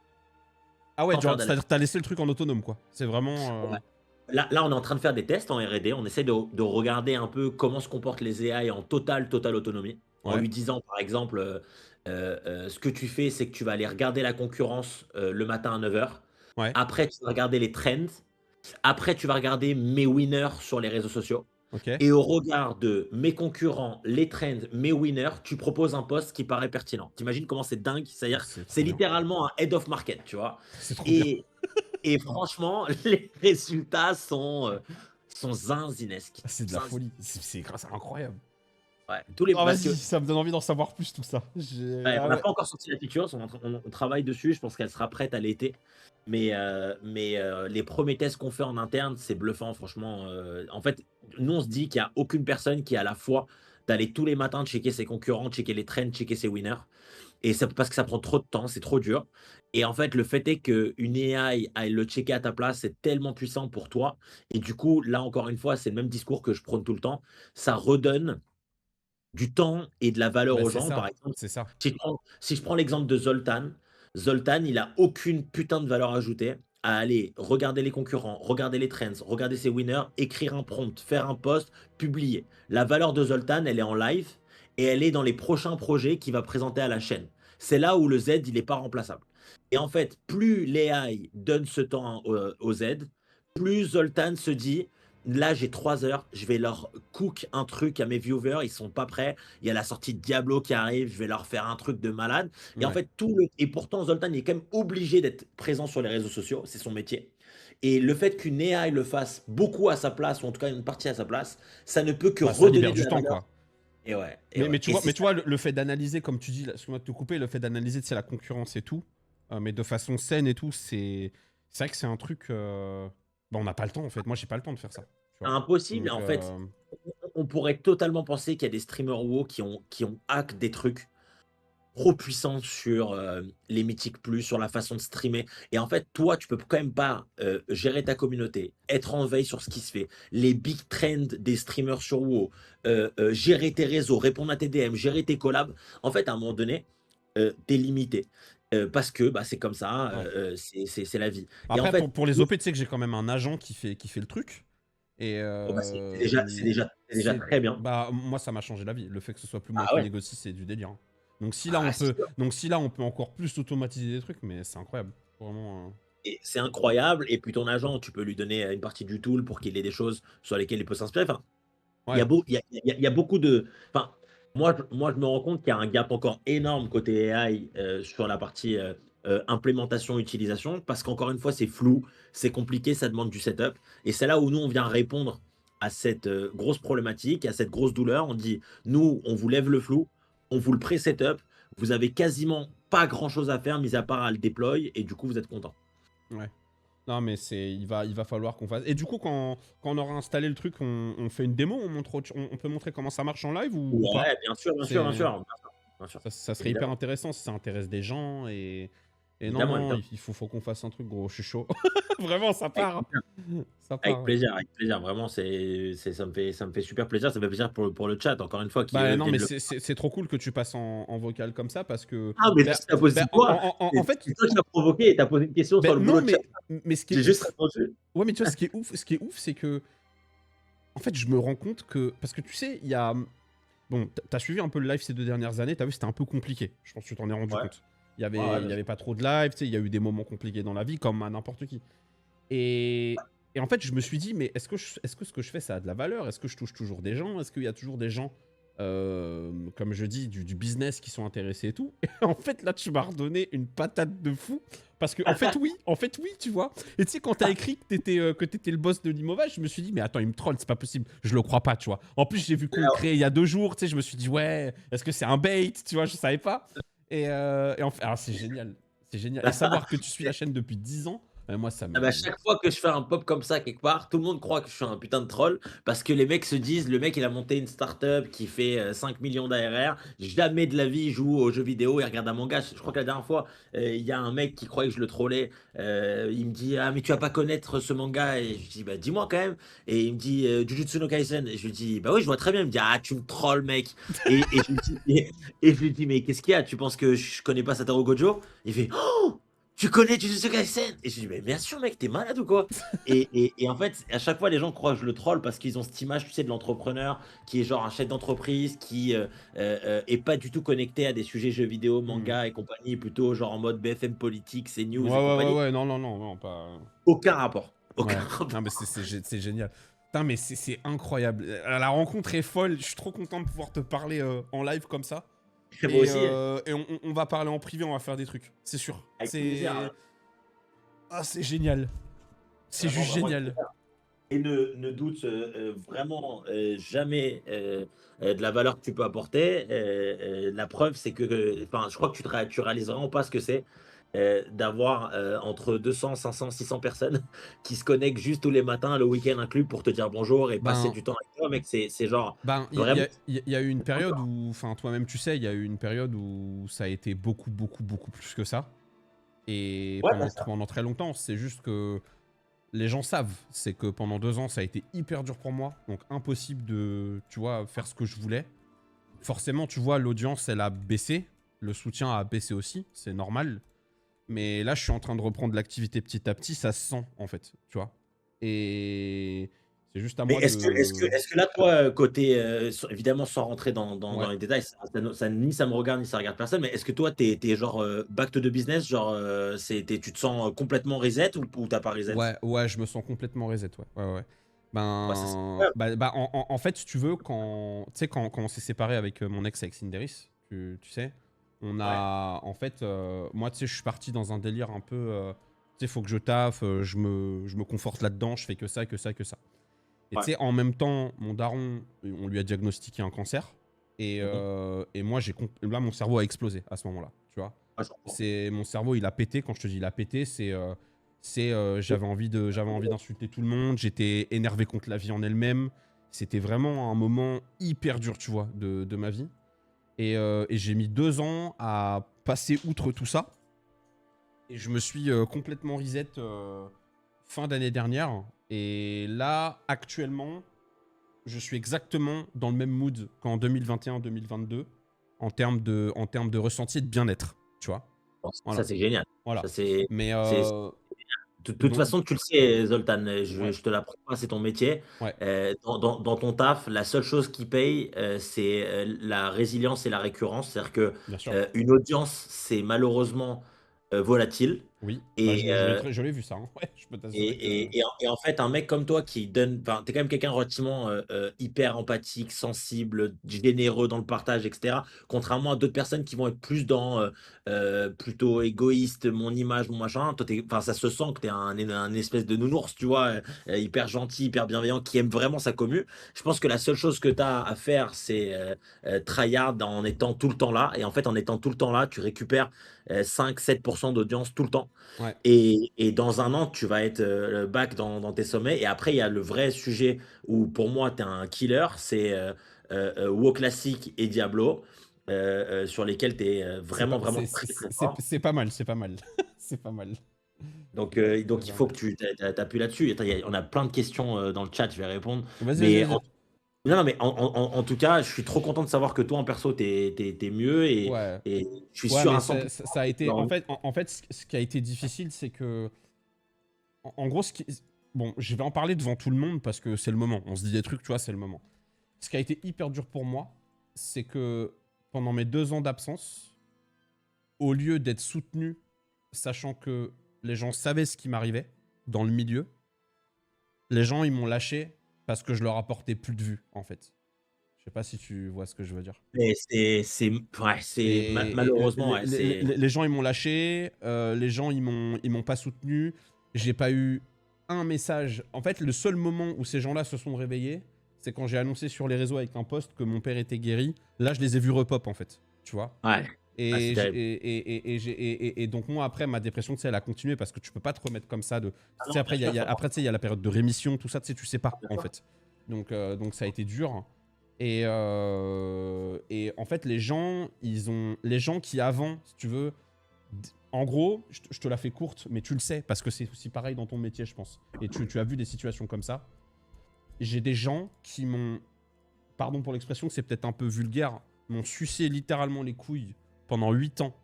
Ah ouais, Sans faire d'aller c'est-à-dire que t'as laissé le truc en autonome, quoi. C'est vraiment... Ouais. Là, on est en train de faire des tests en R&D. On essaie de regarder un peu comment se comportent les AI en totale autonomie. En Ouais. lui disant, par exemple, ce que tu fais, c'est que tu vas aller regarder la concurrence le matin à 9 h. Ouais. Après, tu vas regarder les trends. Après, tu vas regarder mes winners sur les réseaux sociaux. Ok. Et au regard de mes concurrents, les trends, mes winners, tu proposes un post qui paraît pertinent. T'imagines comment c'est dingue? Oh, C'est-à-dire, c'est c'est trop bien. littéralement un head of market, tu vois. C'est trop bien. Et, et franchement, les résultats sont zinzinesques. Ah, c'est de la Zinzi folie. C'est incroyable. Ouais, Oh, parce vas-y, que ça me donne envie d'en savoir plus, tout ça. ouais, Ah on n'a ouais. pas encore sorti la feature, on travaille dessus, je pense qu'elle sera prête à l'été. Mais les premiers tests qu'on fait en interne, c'est bluffant, franchement. En fait, nous, on se dit qu'il n'y a aucune personne qui a la foi d'aller tous les matins checker ses concurrents, checker les trends, checker ses winners. Et ça, parce que ça prend trop de temps, c'est trop dur. Et en fait, le fait est qu'une AI aille le checker à ta place, c'est tellement puissant pour toi. Et du coup, là, encore une fois, c'est le même discours que je prône tout le temps. Ça redonne du temps et de la valeur Bah, aux c'est gens. Par ça. exemple, C'est ça. si je prends l'exemple de Zoltan, Zoltan, il a aucune putain de valeur ajoutée à aller regarder les concurrents, regarder les trends, regarder ses winners, écrire un prompt, faire un post, publier. La valeur de Zoltan, elle est en live et elle est dans les prochains projets qu'il va présenter à la chaîne. C'est là où le Z, il n'est pas remplaçable. Et en fait, plus l'AI donne ce temps au Z, plus Zoltan se dit: là, j'ai 3 heures, je vais leur cook un truc à mes viewers, ils sont pas prêts. Il y a la sortie de Diablo qui arrive, je vais leur faire un truc de malade. Et en Ouais. fait, et pourtant, Zoltan il est quand même obligé d'être présent sur les réseaux sociaux, c'est son métier. Et le fait qu'une AI le fasse beaucoup à sa place, ou en tout cas une partie à sa place, ça ne peut que Bah, ça redonner libère de du la temps, valeur. quoi. Et ouais, et Mais ouais. tu Et vois, c'est mais tu ça. vois le fait d'analyser, comme tu dis, là, excuse-moi de te couper, le fait d'analyser, c'est la concurrence et tout, mais de façon saine et tout, c'est vrai que c'est un truc. Bah, on n'a pas le temps, en fait. Moi, j'ai pas le temps de faire ça. Tu vois. Impossible. Donc, En fait, on pourrait totalement penser qu'il y a des streamers WoW qui ont hack des trucs trop puissant sur les Mythiques Plus, sur la façon de streamer. Et en fait, toi, tu peux quand même pas gérer ta communauté, être en veille sur ce qui se fait, les big trends des streamers sur WoW, gérer tes réseaux, répondre à tes DM, gérer tes collabs. En fait, à un moment donné, t'es limité. Parce que bah, c'est comme ça, ouais. c'est la vie. Et en Après, fait, pour les OP, tu sais que j'ai quand même un agent qui fait le truc. Et oh, bah, c'est déjà très bien. bah, moi, ça m'a changé la vie. Le fait que ce soit plus moi Ah qui ouais, négocie, c'est du délire, hein. Donc si là ah, on c'est peut, sûr. donc si là on peut encore plus automatiser des trucs, mais c'est incroyable, vraiment. Et c'est incroyable. Et puis ton agent, tu peux lui donner une partie du tool pour qu'il ait des choses sur lesquelles il peut s'inspirer. Enfin, Il y a Ouais, beau il y a il y a beaucoup de enfin, moi, je me rends compte qu'il y a un gap encore énorme côté AI, sur la partie, implémentation, utilisation, parce qu'encore une fois, c'est flou, c'est compliqué, ça demande du setup et c'est là où nous, on vient répondre à cette, grosse problématique, à cette grosse douleur. On dit: «Nous, on vous lève le flou, on vous le pré-setup, vous avez quasiment pas grand chose à faire, mis à part à le déploy et du coup, vous êtes content». ouais. Non mais il va falloir qu'on fasse. Et du coup quand on aura installé le truc, on fait une démo, on peut montrer comment ça marche en live ou pas? Ouais, bien sûr, bien sûr, bien C'est sûr, bien sûr, bien sûr. ça serait hyper Évidemment, intéressant si ça intéresse des gens et non évidemment, non, évidemment. il faut qu'on fasse un truc gros, je suis chaud. Vraiment ça Avec part. plaisir. Ça part. Avec plaisir. Vraiment, ça me fait super plaisir. Ça me fait plaisir pour le chat, encore une fois, qui Bah eux non, mais viennent le. c'est trop cool que tu passes en vocal comme ça parce que Ah, mais bah, tu t'as posé bah, quoi? en fait C'est toi qui as provoqué et tu as posé une question bah, sur le non boulot de chat. mais ce qui est J'ai juste ouf, répondu. ouais mais tu vois ce qui est ouf c'est que en fait je me rends compte que parce que tu sais bon, t'as suivi un peu le live ces 2 dernières années, t'as vu, c'était un peu compliqué. Je pense que tu t'en es rendu Ouais. compte. Il y Ouais, ouais, avait, il bien y sûr. avait pas trop de live, tu sais, il y a eu des moments compliqués dans la vie, comme à n'importe qui. Et, et en fait, je me suis dit, mais est-ce que ce que je fais, ça a de la valeur? Est-ce que je touche toujours des gens? Est-ce qu'il y a toujours des gens, comme je dis, du business qui sont intéressés et tout? Et en fait, là, tu m'as redonné une patate de fou. Parce que, en fait, oui, tu vois. Et tu sais, quand t'as écrit que t'étais le boss de Limova, je me suis dit, mais attends, il me troll, c'est pas possible. Je le crois pas, tu vois. En plus, j'ai vu qu'on le créait il y a 2 jours, tu sais, je me suis dit, ouais, est-ce que c'est un bait? Tu vois, je savais pas. Et en fait, alors, c'est génial. C'est génial. Et savoir que tu suis la chaîne depuis 10 ans, moi, ça Ah bah, me. chaque fois que je fais un pop comme ça quelque part, tout le monde croit que je suis un putain de troll parce que les mecs se disent, le mec il a monté une startup qui fait 5 millions d'ARR, jamais de la vie il joue aux jeux vidéo et regarde un manga. Je crois que la dernière fois, il y a un mec qui croyait que je le trollais, il me dit ah mais tu vas pas connaître ce manga et je lui dis bah dis-moi quand même et il me dit Jujutsu no Kaisen et je lui dis bah oui je vois très bien, il me dit ah tu me trolls mec et je lui dis, et je lui dis mais qu'est-ce qu'il y a, tu penses que je connais pas Satoru Gojo? Il fait oh tu connais Jujutsu Kaisen? Et je dis, mais bien sûr, mec, t'es malade ou quoi? Et en fait, à chaque fois, les gens croient que je le troll parce qu'ils ont cette image, tu sais, de l'entrepreneur qui est genre un chef d'entreprise, qui est pas du tout connecté à des sujets jeux vidéo, Hmm. manga et compagnie, plutôt genre en mode BFM politique, Ouais, CNews et ouais, ouais, compagnie. ouais, non, non, non, non, pas. Aucun rapport. Aucun Ouais, non, rapport. mais c'est génial. Putain, mais c'est incroyable. La rencontre est folle. Je suis trop content de pouvoir te parler en live comme ça. Moi Et, aussi, on va parler en privé, on va faire des trucs. C'est sûr. avec plaisir, C'est. hein. Ah, c'est génial. C'est Vraiment, juste vraiment avec génial. plaisir. Et ne doute vraiment jamais de la valeur que tu peux apporter. La preuve, c'est que, enfin, je crois que tu réalises vraiment pas ce que c'est d'avoir entre 200, 500, 600 personnes qui se connectent juste tous les matins, le week-end inclus, pour te dire bonjour et passer Ben, du temps avec toi, mec. C'est genre il y vraiment. a, y a eu une période où, enfin, toi-même, tu sais, il y a eu une période où ça a été beaucoup, beaucoup, beaucoup plus que ça. Et Ouais, bien sûr. pendant très longtemps, c'est juste que les gens savent, c'est que pendant 2 ans, ça a été hyper dur pour moi. Donc impossible de, tu vois, faire ce que je voulais. Forcément, tu vois, l'audience, elle a baissé. Le soutien a baissé aussi, c'est normal. Mais là, je suis en train de reprendre l'activité petit à petit, ça se sent, en fait, tu vois. Et c'est juste à Mais moi de. est-ce que là, toi, côté, évidemment, sans rentrer dans Ouais. les détails, ni ça me regarde, ni ça regarde personne, mais est-ce que toi, t'es genre back to the business, genre, tu te sens complètement reset ou t'as pas reset? Ouais, ouais, je me sens complètement reset, ouais. Ouais, ouais. Ouais, ça, c'est En fait, si tu veux, tu sais, quand on s'est séparé avec mon ex, avec Cinderis, tu sais, on ouais, a, en fait, moi, tu sais, je suis parti dans un délire un peu, tu sais, faut que je taffe, je me conforte là-dedans, je fais que ça, que ça, que ça. Et tu ouais. sais, en même temps, mon daron, on lui a diagnostiqué un cancer. Mhm. Et moi, là, mon cerveau a explosé à ce moment-là, tu vois. Ouais, je comprends. C'est mon cerveau, il a pété. Quand je te dis il a pété, j'avais envie d'insulter tout le monde. J'étais énervé contre la vie en elle-même. C'était vraiment un moment hyper dur, tu vois, de ma vie. Et j'ai mis 2 ans à passer outre tout ça. Et je me suis complètement reset fin d'année dernière. Et là, actuellement, je suis exactement dans le même mood qu'en 2021-2022 en termes de ressenti et de bien-être, tu vois. Bon, ça, Voilà, c'est génial. Ça, voilà. Mais c'est, de toute donc, façon, tu le sais, Zoltan, ouais, je te l'apprends pas, c'est ton métier. ouais, Dans ton taf, la seule chose qui paye, c'est la résilience et la récurrence. C'est-à-dire que bien sûr. une audience, c'est malheureusement volatile. Oui, bah Et, je l'ai vu ça, hein. Ouais, je peux t'assurer que. et en fait, un mec comme toi qui donne, enfin, t'es quand même quelqu'un relativement hyper empathique, sensible, généreux dans le partage, etc. Contrairement à d'autres personnes qui vont être plus dans plutôt égoïste, mon image, mon machin. Toi, enfin, ça se sent que t'es un espèce de nounours, tu vois, hyper gentil, hyper bienveillant, qui aime vraiment sa commu. Je pense que la seule chose que t'as à faire, c'est tryhard en étant tout le temps là. Et en fait, en étant tout le temps là, tu récupères 5-7% d'audience tout le temps. Ouais, Et dans un an, tu vas être back dans tes sommets. Et après, il y a le vrai sujet où pour moi, tu es un killer, c'est WoW Classic et Diablo, sur lesquels tu es c'est pas, vraiment, vraiment très, très fort. c'est pas mal, c'est pas mal. C'est pas mal. C'est Donc il pas faut mal. que tu appuies là-dessus. Attends, on a plein de questions dans le chat, je vais répondre. Vas-y, vas-y, Mais vas-y. non, non, mais en tout cas, je suis trop content de savoir que toi, en perso, t'es mieux Ouais. et je suis Ouais, sûr mais à 100% ça a que tu été. vas en- En fait, ce qui a été difficile, c'est que. En gros, bon, je vais en parler devant tout le monde parce que c'est le moment. On se dit des trucs, tu vois, c'est le moment. Ce qui a été hyper dur pour moi, c'est que pendant mes 2 ans d'absence, au lieu d'être soutenu, sachant que les gens savaient ce qui m'arrivait dans le milieu, les gens, ils m'ont lâché parce que je leur apportais plus de vues, en fait. Je sais pas si tu vois ce que je veux dire. Mais c'est malheureusement, ouais, c'est Les gens, ils m'ont lâché. Les gens, ils m'ont pas soutenu. J'ai pas eu un message. En fait, le seul moment où ces gens-là se sont réveillés, c'est quand j'ai annoncé sur les réseaux avec un post que mon père était guéri. Là, je les ai vus repop, en fait. Tu vois. ouais. Ah, c'est terrible. Et donc, moi, après, ma dépression, tu sais, elle a continué parce que tu peux pas te remettre comme ça. Tu Ah sais, non, après, bien sûr, ça prend après, tu sais, il y a la période de rémission, tout ça, tu sais, tu sais pas, bien en sûr. fait. Donc ça a été dur. Et en fait, les gens qui avant, si tu veux, en gros, je te la fais courte, mais tu le sais, parce que c'est aussi pareil dans ton métier, je pense. Et tu as vu des situations comme ça. J'ai des gens qui m'ont, pardon pour l'expression, c'est peut-être un peu vulgaire, m'ont sucé littéralement les couilles pendant 8 ans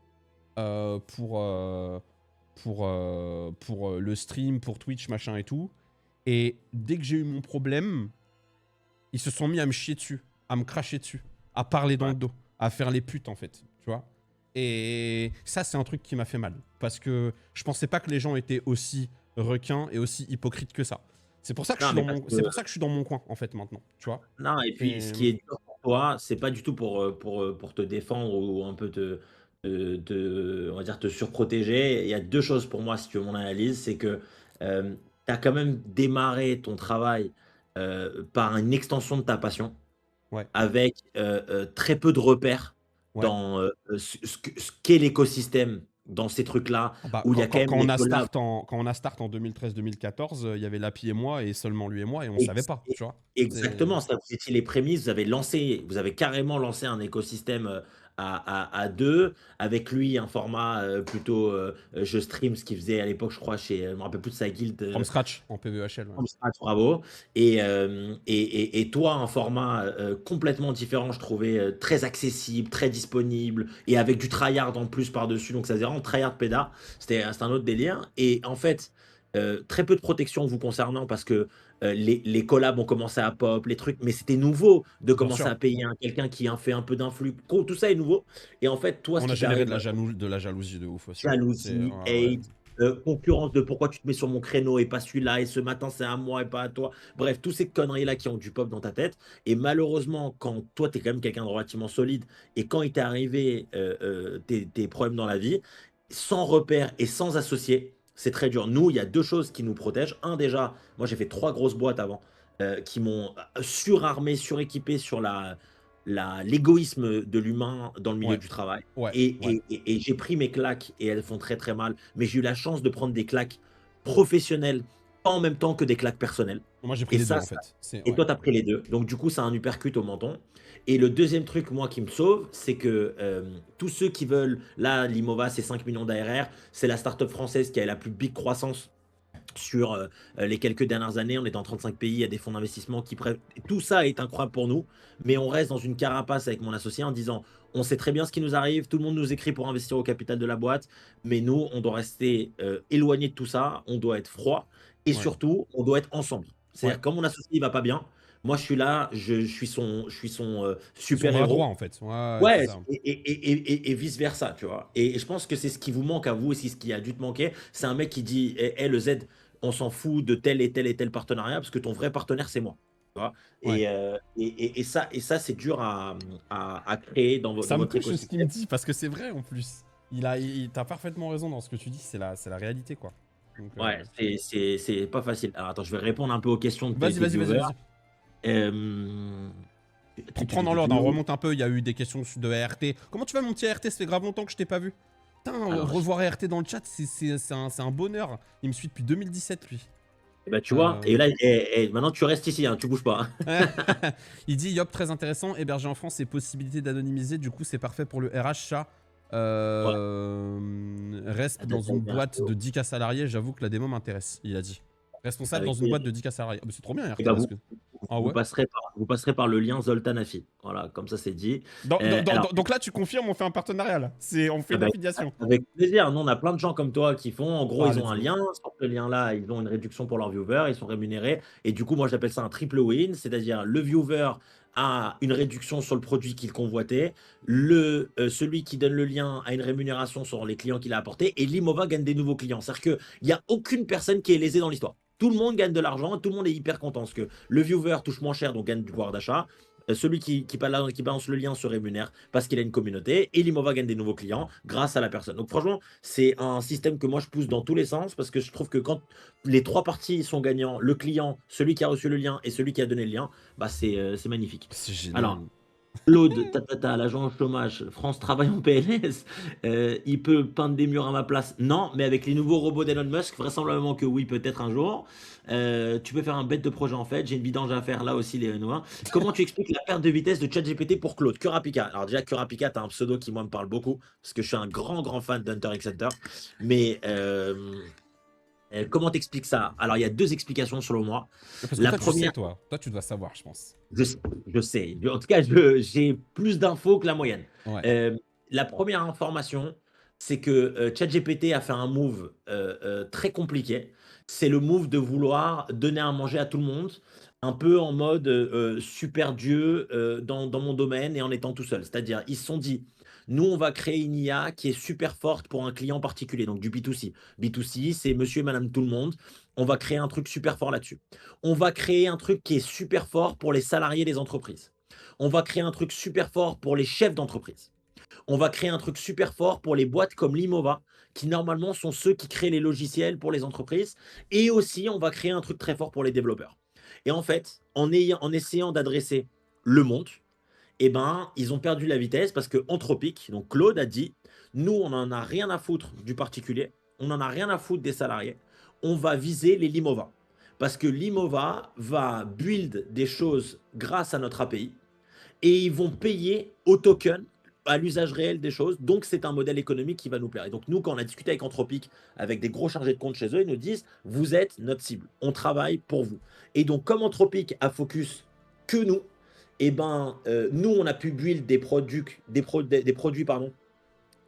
pour le stream, pour Twitch, machin et tout. Et dès que j'ai eu mon problème, ils se sont mis à me chier dessus, à me cracher dessus, à parler dans Ouais. le dos, à faire les putes, en fait, tu vois. Et ça, c'est un truc qui m'a fait mal. Parce que je pensais pas que les gens étaient aussi requins et aussi hypocrites que ça. C'est pour ça que Non, mais parce c'est que pour ça que je suis dans mon coin, en fait, maintenant, tu vois. non et puis Et ce qui est dur pour toi, c'est pas du tout pour te défendre ou un peu on va dire te surprotéger. Il y a 2 choses pour moi, si tu veux mon analyse, c'est que, tu as quand même démarré ton travail, par une extension de ta passion. ouais, Avec, très peu de repères ouais. dans, ce qu'est l'écosystème dans ces trucs-là, Ah bah, où il y a quand même quand les collabs on a start en 2013-2014, il y avait Lapi et moi, et seulement lui et moi, et on savait ex pas, e tu vois. C'est exactement, ça vous étiez les prémices, vous avez carrément lancé un écosystème, à 2, avec lui un format, plutôt, je stream, ce qu'il faisait à l'époque, je crois chez, je me rappelle plus de sa guilde, from scratch en PVHL. Ouais. from scratch, bravo. Et toi, un format complètement différent, je trouvais très accessible, très disponible, et avec du tryhard en plus par-dessus. Donc ça faisait vraiment tryhard pédard. C'était un autre délire. Et en fait, très peu de protection vous concernant parce que les collabs ont commencé à pop, les trucs, mais c'était nouveau de Bien commencer sûr, à payer quelqu'un qui a fait un peu d'influx. Tout ça est nouveau. Et en fait, toi, ce on a qui généré t'arrive, de la jalousie de ouf aussi. jalousie, Ouais, ouais. hate, concurrence de pourquoi tu te mets sur mon créneau et pas celui-là, et ce matin c'est à moi et pas à toi. Bref, toutes ces conneries-là qui ont du pop dans ta tête. Et malheureusement, quand toi, tu es quand même quelqu'un de relativement solide, et quand il t'est arrivé tes problèmes dans la vie, sans repère et sans associé, c'est très dur. Nous, il y a 2 choses qui nous protègent. Un, déjà, moi j'ai fait 3 grosses boîtes avant, qui m'ont surarmé, suréquipé sur l'égoïsme de l'humain dans le milieu Ouais, du travail. ouais, Et, ouais. j'ai pris mes claques et elles font très très mal. Mais j'ai eu la chance de prendre des claques professionnelles, pas en même temps que des claques personnelles. Moi, j'ai pris Et les deux, ça, en fait. et Ouais. toi, tu as pris les deux. Donc du coup, ça a un uppercut au menton. Et le deuxième truc, moi, qui me sauve, c'est que tous ceux qui veulent, là, l'Imova, c'est 5 millions d'ARR, c'est la startup française qui a la plus big croissance sur les quelques dernières années. On est dans 35 pays, il y a des fonds d'investissement qui prennent. Tout ça est incroyable pour nous, mais on reste dans une carapace avec mon associé en disant on sait très bien ce qui nous arrive, tout le monde nous écrit pour investir au capital de la boîte, mais nous, on doit rester éloigné de tout ça, on doit être froid et Ouais, surtout, on doit être ensemble. ouais. C'est-à-dire, quand mon associé il va pas bien, moi je suis là, je suis son C'est son bras droit, super-héros. en fait. Ouais, c'est Ouais, ça. et vice versa, tu vois. Et je pense que c'est ce qui vous manque à vous aussi, ce qui a dû te manquer. C'est un mec qui dit, le Z, on s'en fout de tel et tel partenariat parce que ton vrai partenaire, c'est moi. Tu vois. Ouais. Et ça c'est dur à créer dans Ça me votre touche ce qu'il me écosystème. dit, parce que c'est vrai, en plus. T'as parfaitement raison dans ce que tu dis, c'est la réalité, quoi. Donc, Ouais, c'est pas facile. Alors attends, je vais répondre un peu aux questions de vas-y, tes vas-y, vas-y, viewers. vas-y. Euh, Prends dans l'ordre, hein, remonte un peu, il y a eu des questions de RT. Comment tu vas, mon petit RT? Ça fait grave longtemps que je t'ai pas vu. Putain, Alors, revoir RT dans le chat, c'est un bonheur. Il me suit depuis 2017, lui. bah, tu vois, Euh, et là, maintenant tu restes ici, hein, tu bouges pas. Il dit Yop, très intéressant, héberger en France et possibilité d'anonymiser, du coup c'est parfait pour le RH chat. Ouais, Reste dans une boîte de 10 cas salariés, j'avoue que la démo m'intéresse, il a dit. Responsable dans avec une boîte plaisir. de 10 cas salariés. Ah, bah, c'est trop bien Et RT bah, parce que. Ah vous ouais. passerez par vous passerez par le lien Zoltan Afi. Voilà, comme ça c'est dit. Alors, Donc là, tu confirmes, on fait un partenariat là. On fait ah une bah, affiliation. avec plaisir. Nous, on a plein de gens comme toi qui font. En gros, Ah, ils ont let's un go. lien. Sur ce lien-là, ils ont une réduction pour leurs viewers. Ils sont rémunérés. Et du coup, moi, j'appelle ça un triple win. C'est-à-dire, le viewer a une réduction sur le produit qu'il convoitait. Celui qui donne le lien a une rémunération sur les clients qu'il a apportés. Et Limova gagne des nouveaux clients. C'est-à-dire qu'il n'y a aucune personne qui est lésée dans l'histoire. Tout le monde gagne de l'argent. Tout le monde est hyper content. Parce que le viewer touche moins cher, donc gagne du pouvoir d'achat. Celui qui balance le lien se rémunère parce qu'il a une communauté et Limova gagne des nouveaux clients grâce à la personne. Donc franchement, c'est un système que moi je pousse dans tous les sens parce que je trouve que quand les trois parties sont gagnants, le client, celui qui a reçu le lien et celui qui a donné le lien, bah c'est magnifique. C'est génial. Alors, Claude, l'agent chômage, France travaille en PLS, il peut peindre des murs à ma place? Non, mais avec les nouveaux robots d'Elon Musk, vraisemblablement que oui, peut-être un jour. Tu peux faire un bête de projet en fait, j'ai une vidange à faire là aussi, les Renois. Comment tu expliques la perte de vitesse de ChatGPT pour Claude? Curapika. Alors déjà, Curapika, tu as un pseudo qui moi me parle beaucoup, parce que je suis un grand fan d'Hunter x Hunter. Mais comment t'expliques ça? Alors il y a deux explications selon moi. Parce que La toi, tu sais, première, toi. Toi, tu dois savoir, je pense. je, je sais. En tout cas, j'ai plus d'infos que la moyenne. Ouais. Euh, la première information, c'est que ChatGPT a fait un move très compliqué. C'est le move de vouloir donner à manger à tout le monde, un peu en mode super Dieu dans mon domaine et en étant tout seul. C'est-à-dire, ils se sont dit, nous, on va créer une IA qui est super forte pour un client particulier, donc du B2C. B2C, c'est monsieur et madame tout le monde. On va créer un truc super fort là-dessus. On va créer un truc qui est super fort pour les salariés des entreprises. On va créer un truc super fort pour les chefs d'entreprise. On va créer un truc super fort pour les boîtes comme Limova, qui normalement sont ceux qui créent les logiciels pour les entreprises. Et aussi, on va créer un truc très fort pour les développeurs. Et en fait, en essayant d'adresser le monde, eh ben, ils ont perdu la vitesse parce que Anthropic, donc Claude a dit, nous, on n'en a rien à foutre du particulier, on n'en a rien à foutre des salariés, on va viser les Limova. Parce que Limova va build des choses grâce à notre API et ils vont payer au token, à l'usage réel des choses. Donc, c'est un modèle économique qui va nous plaire. Et donc, nous, quand on a discuté avec Anthropic, avec des gros chargés de compte chez eux, ils nous disent, vous êtes notre cible, on travaille pour vous. Et donc, comme Anthropic a focus que nous, eh ben, nous, on a pu build des produits pardon,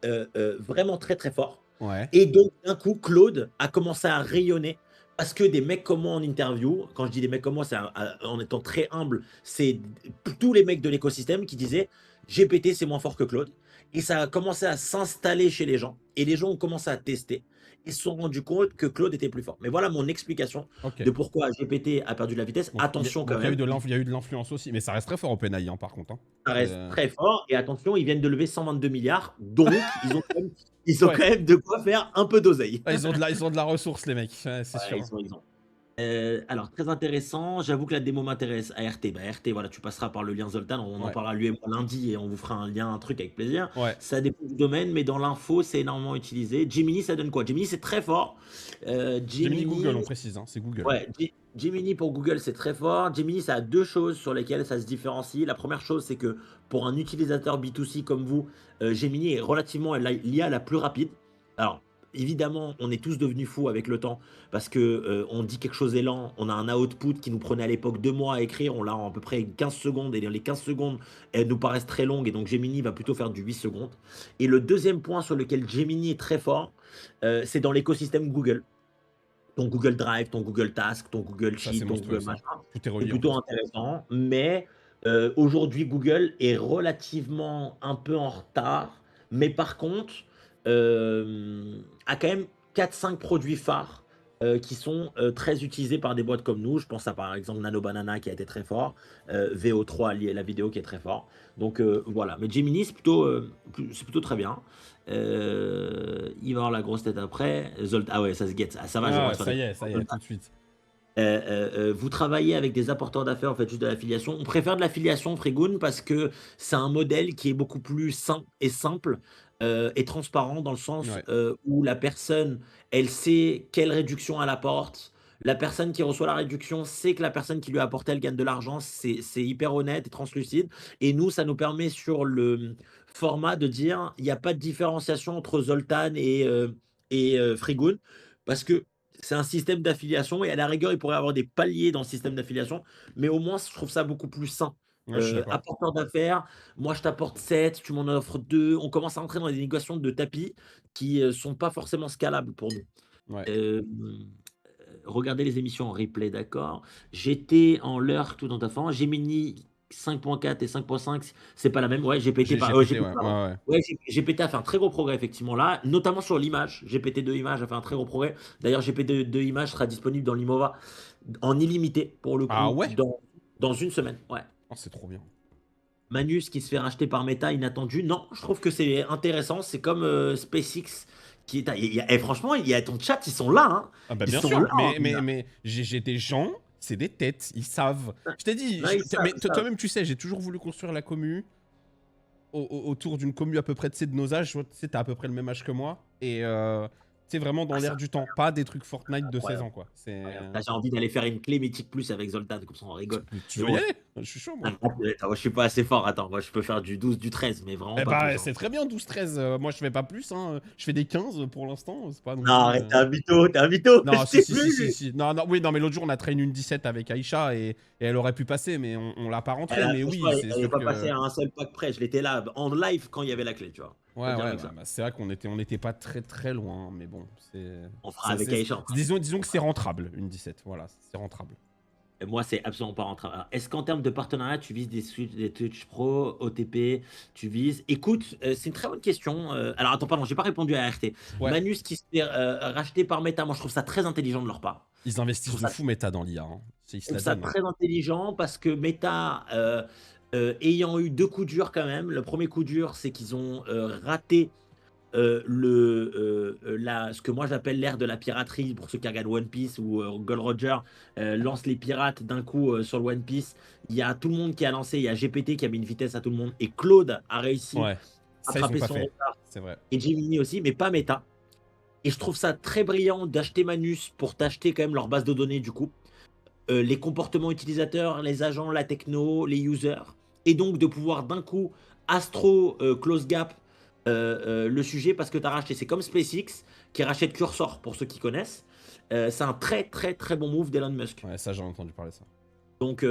vraiment très très forts. Ouais. Et donc, d'un coup, Claude a commencé à rayonner parce que des mecs comme moi en interview, quand je dis des mecs comme moi, c'est en étant très humble, c'est tous les mecs de l'écosystème qui disaient GPT, c'est moins fort que Claude. Et ça a commencé à s'installer chez les gens. Et les gens ont commencé à tester. Ils se sont rendus compte que Claude était plus fort. Mais voilà mon explication Ok. de pourquoi GPT a perdu de la vitesse. Donc, Attention quand il y a même, il y a eu de l'influence aussi. Mais ça reste très fort OpenAI, hein, par contre. Hein. ça reste Euh, très fort. Et attention, ils viennent de lever 122 milliards. Donc, ils ont Ouais. quand même de quoi faire un peu d'oseille. Ah, ils ont de la ressource, les mecs. Ouais, c'est Ouais, sûr. Hein. ils ont. Alors, très intéressant. J'avoue que la démo m'intéresse. ART, bah, RT, voilà, tu passeras par le lien Zoltan. On en Ouais. parlera lui et moi lundi et on vous fera un lien, un truc avec plaisir. Ouais. Ça dépend du domaine, mais dans l'info, c'est énormément utilisé. Gemini, ça donne quoi? Gemini, c'est très fort. Gemini Google, on Gemini, précise. Hein, c'est Google. ouais, Gemini pour Google, c'est très fort. Gemini, ça a deux choses sur lesquelles ça se différencie. La première chose, c'est que pour un utilisateur B2C comme vous, Gemini est relativement l'IA la plus rapide. Alors, évidemment, on est tous devenus fous avec le temps parce que on dit quelque chose est lent. On a un output qui nous prenait à l'époque 2 mois à écrire. On l'a en à peu près 15 secondes et les 15 secondes, elles nous paraissent très longues et donc Gemini va plutôt faire du 8 secondes. Et le deuxième point sur lequel Gemini est très fort, c'est dans l'écosystème Google. Ton Google Drive, ton Google Task, ton Google Ça, c'est Sheet, ton monstrueux, Google ça. machin, Tout est c'est relié, en plutôt fait. intéressant. Mais aujourd'hui, Google est relativement un peu en retard. Mais par contre, a quand même 4-5 produits phares qui sont très utilisés par des boîtes comme nous. Je pense à par exemple Nano Banana qui a été très fort, VO3, la vidéo qui est très fort. Donc voilà. Mais Gemini, c'est plutôt très bien. Il va avoir la grosse tête après. Ah ouais, ça se guette. Ça va, je Ah, reste ça y est, tout de suite. vous travaillez avec des apporteurs d'affaires, en fait, juste de l'affiliation. On préfère de l'affiliation, Freegoon, parce que c'est un modèle qui est beaucoup plus sain et simple et transparent dans le sens Ouais. où la personne, elle sait quelle réduction elle apporte. La personne qui reçoit la réduction sait que la personne qui lui a apporté, elle gagne de l'argent. C'est hyper honnête et translucide. Et nous, ça nous permet sur le format de dire, il n'y a pas de différenciation entre Zoltan et Freegoon, parce que c'est un système d'affiliation et à la rigueur, il pourrait avoir des paliers dans le système d'affiliation, mais au moins, je trouve ça beaucoup plus sain. Ouais, je suis d'accord. Apporteur d'affaires, moi je t'apporte 7, tu m'en offres 2. On commence à entrer dans des négociations de tapis qui, sont pas forcément scalables pour nous. Ouais. Hem, Regardez les émissions en replay, d'accord. J'étais en l'heure tout dans ta fan. Gemini 5.4 et 5.5, c'est pas la même. Ouais, J'ai pété, GPT, ouais. pardon. Ouais, ouais. Ouais, GPT a fait un très gros progrès effectivement là, notamment sur l'image. GPT-2 Images a fait un très gros progrès. D'ailleurs, GPT-2 Images sera disponible dans l'Imova en illimité pour le Ah coup ouais? dans une semaine. Ouais. Oh, c'est trop bien. Manus qui se fait racheter par Meta, inattendu. Non, je trouve que c'est intéressant. C'est comme SpaceX qui est. Franchement, il y a ton chat, ils sont là. Hein. Ah bah Ils bien sont sûr, là. Hein, gars. mais j'ai des gens, c'est des têtes, ils savent. Je t'ai dit, Non, ils savent, mais ils savent. toi-même tu sais, j'ai toujours voulu construire la commu autour d'une commu à peu près, tu sais, de nos âges. Tu sais, t'as à peu près le même âge que moi. Et tu sais, vraiment dans Ah, l'air ça, du temps. Pas des trucs Fortnite de 16 incroyable. ans, quoi. C'est... Incroyable. Là, j'ai envie d'aller faire une clé mythique plus avec Zoltan, comme ça on rigole. Tu Mais veux y bon, aller? Je suis chaud, moi. attends, moi, je suis pas assez fort. Attends, moi je peux faire du 12, du 13, mais vraiment Eh pas plus. bah, Hein. c'est très bien, 12-13. Moi, je fais pas plus, hein. Je fais des 15 pour l'instant. C'est pas non Non, plus... arrête, t'es un mytho, t'es un mytho. Non, Je si, t'ai si, si, si, vu. si. Non, non, oui, non, mais l'autre jour, on a traîné une 17 avec Aïcha et elle aurait pu passer, mais on l'a pas rentrée. Mais Franchement, oui, c'est elle est sûr pas que. passée à un seul pack près. Je l'étais là en live quand il y avait la clé, tu vois. Faut Ouais, le dire ouais, comme bah, ça. c'est vrai on était pas très très loin, mais bon, On fera avec Aïcha. disons que c'est rentable, une 17, voilà, c'est rentable. Et moi, c'est absolument pas rentable. Alors, est-ce qu'en termes de partenariat, tu vises des Twitch Pro, OTP, tu vises? Écoute, c'est une très bonne question. Alors, attends, pardon, j'ai pas répondu à RT. Ouais, Manus qui se fait racheter par Meta, moi, je trouve ça très intelligent de leur part. ils Je investissent trouve de ça, fou méta dans l'IA, hein. Ils je se trouve la ça donnent, hein. très intelligent parce que Meta, ayant eu deux coups durs quand même, le premier coup dur, c'est qu'ils ont raté ce que moi j'appelle l'ère de la piraterie pour ceux qui regardent One Piece où Gold Roger lance les pirates d'un coup sur le One Piece. Il y a tout le monde qui a lancé, il y a GPT qui a mis une vitesse à tout le monde et Claude a réussi Ouais, à ça, ils ont attraper pas son fait, retard c'est vrai. et Gemini aussi, mais pas Meta. Et je trouve ça très brillant d'acheter Manus pour t'acheter quand même leur base de données du coup. Les comportements utilisateurs, les agents, la techno, les users, et donc de pouvoir d'un coup astro close gap le sujet parce que tu as racheté. C'est comme SpaceX qui rachète Cursor pour ceux qui connaissent. C'est un très très très bon move d'Elon Musk. Ouais, ça, j'ai entendu parler de ça. Donc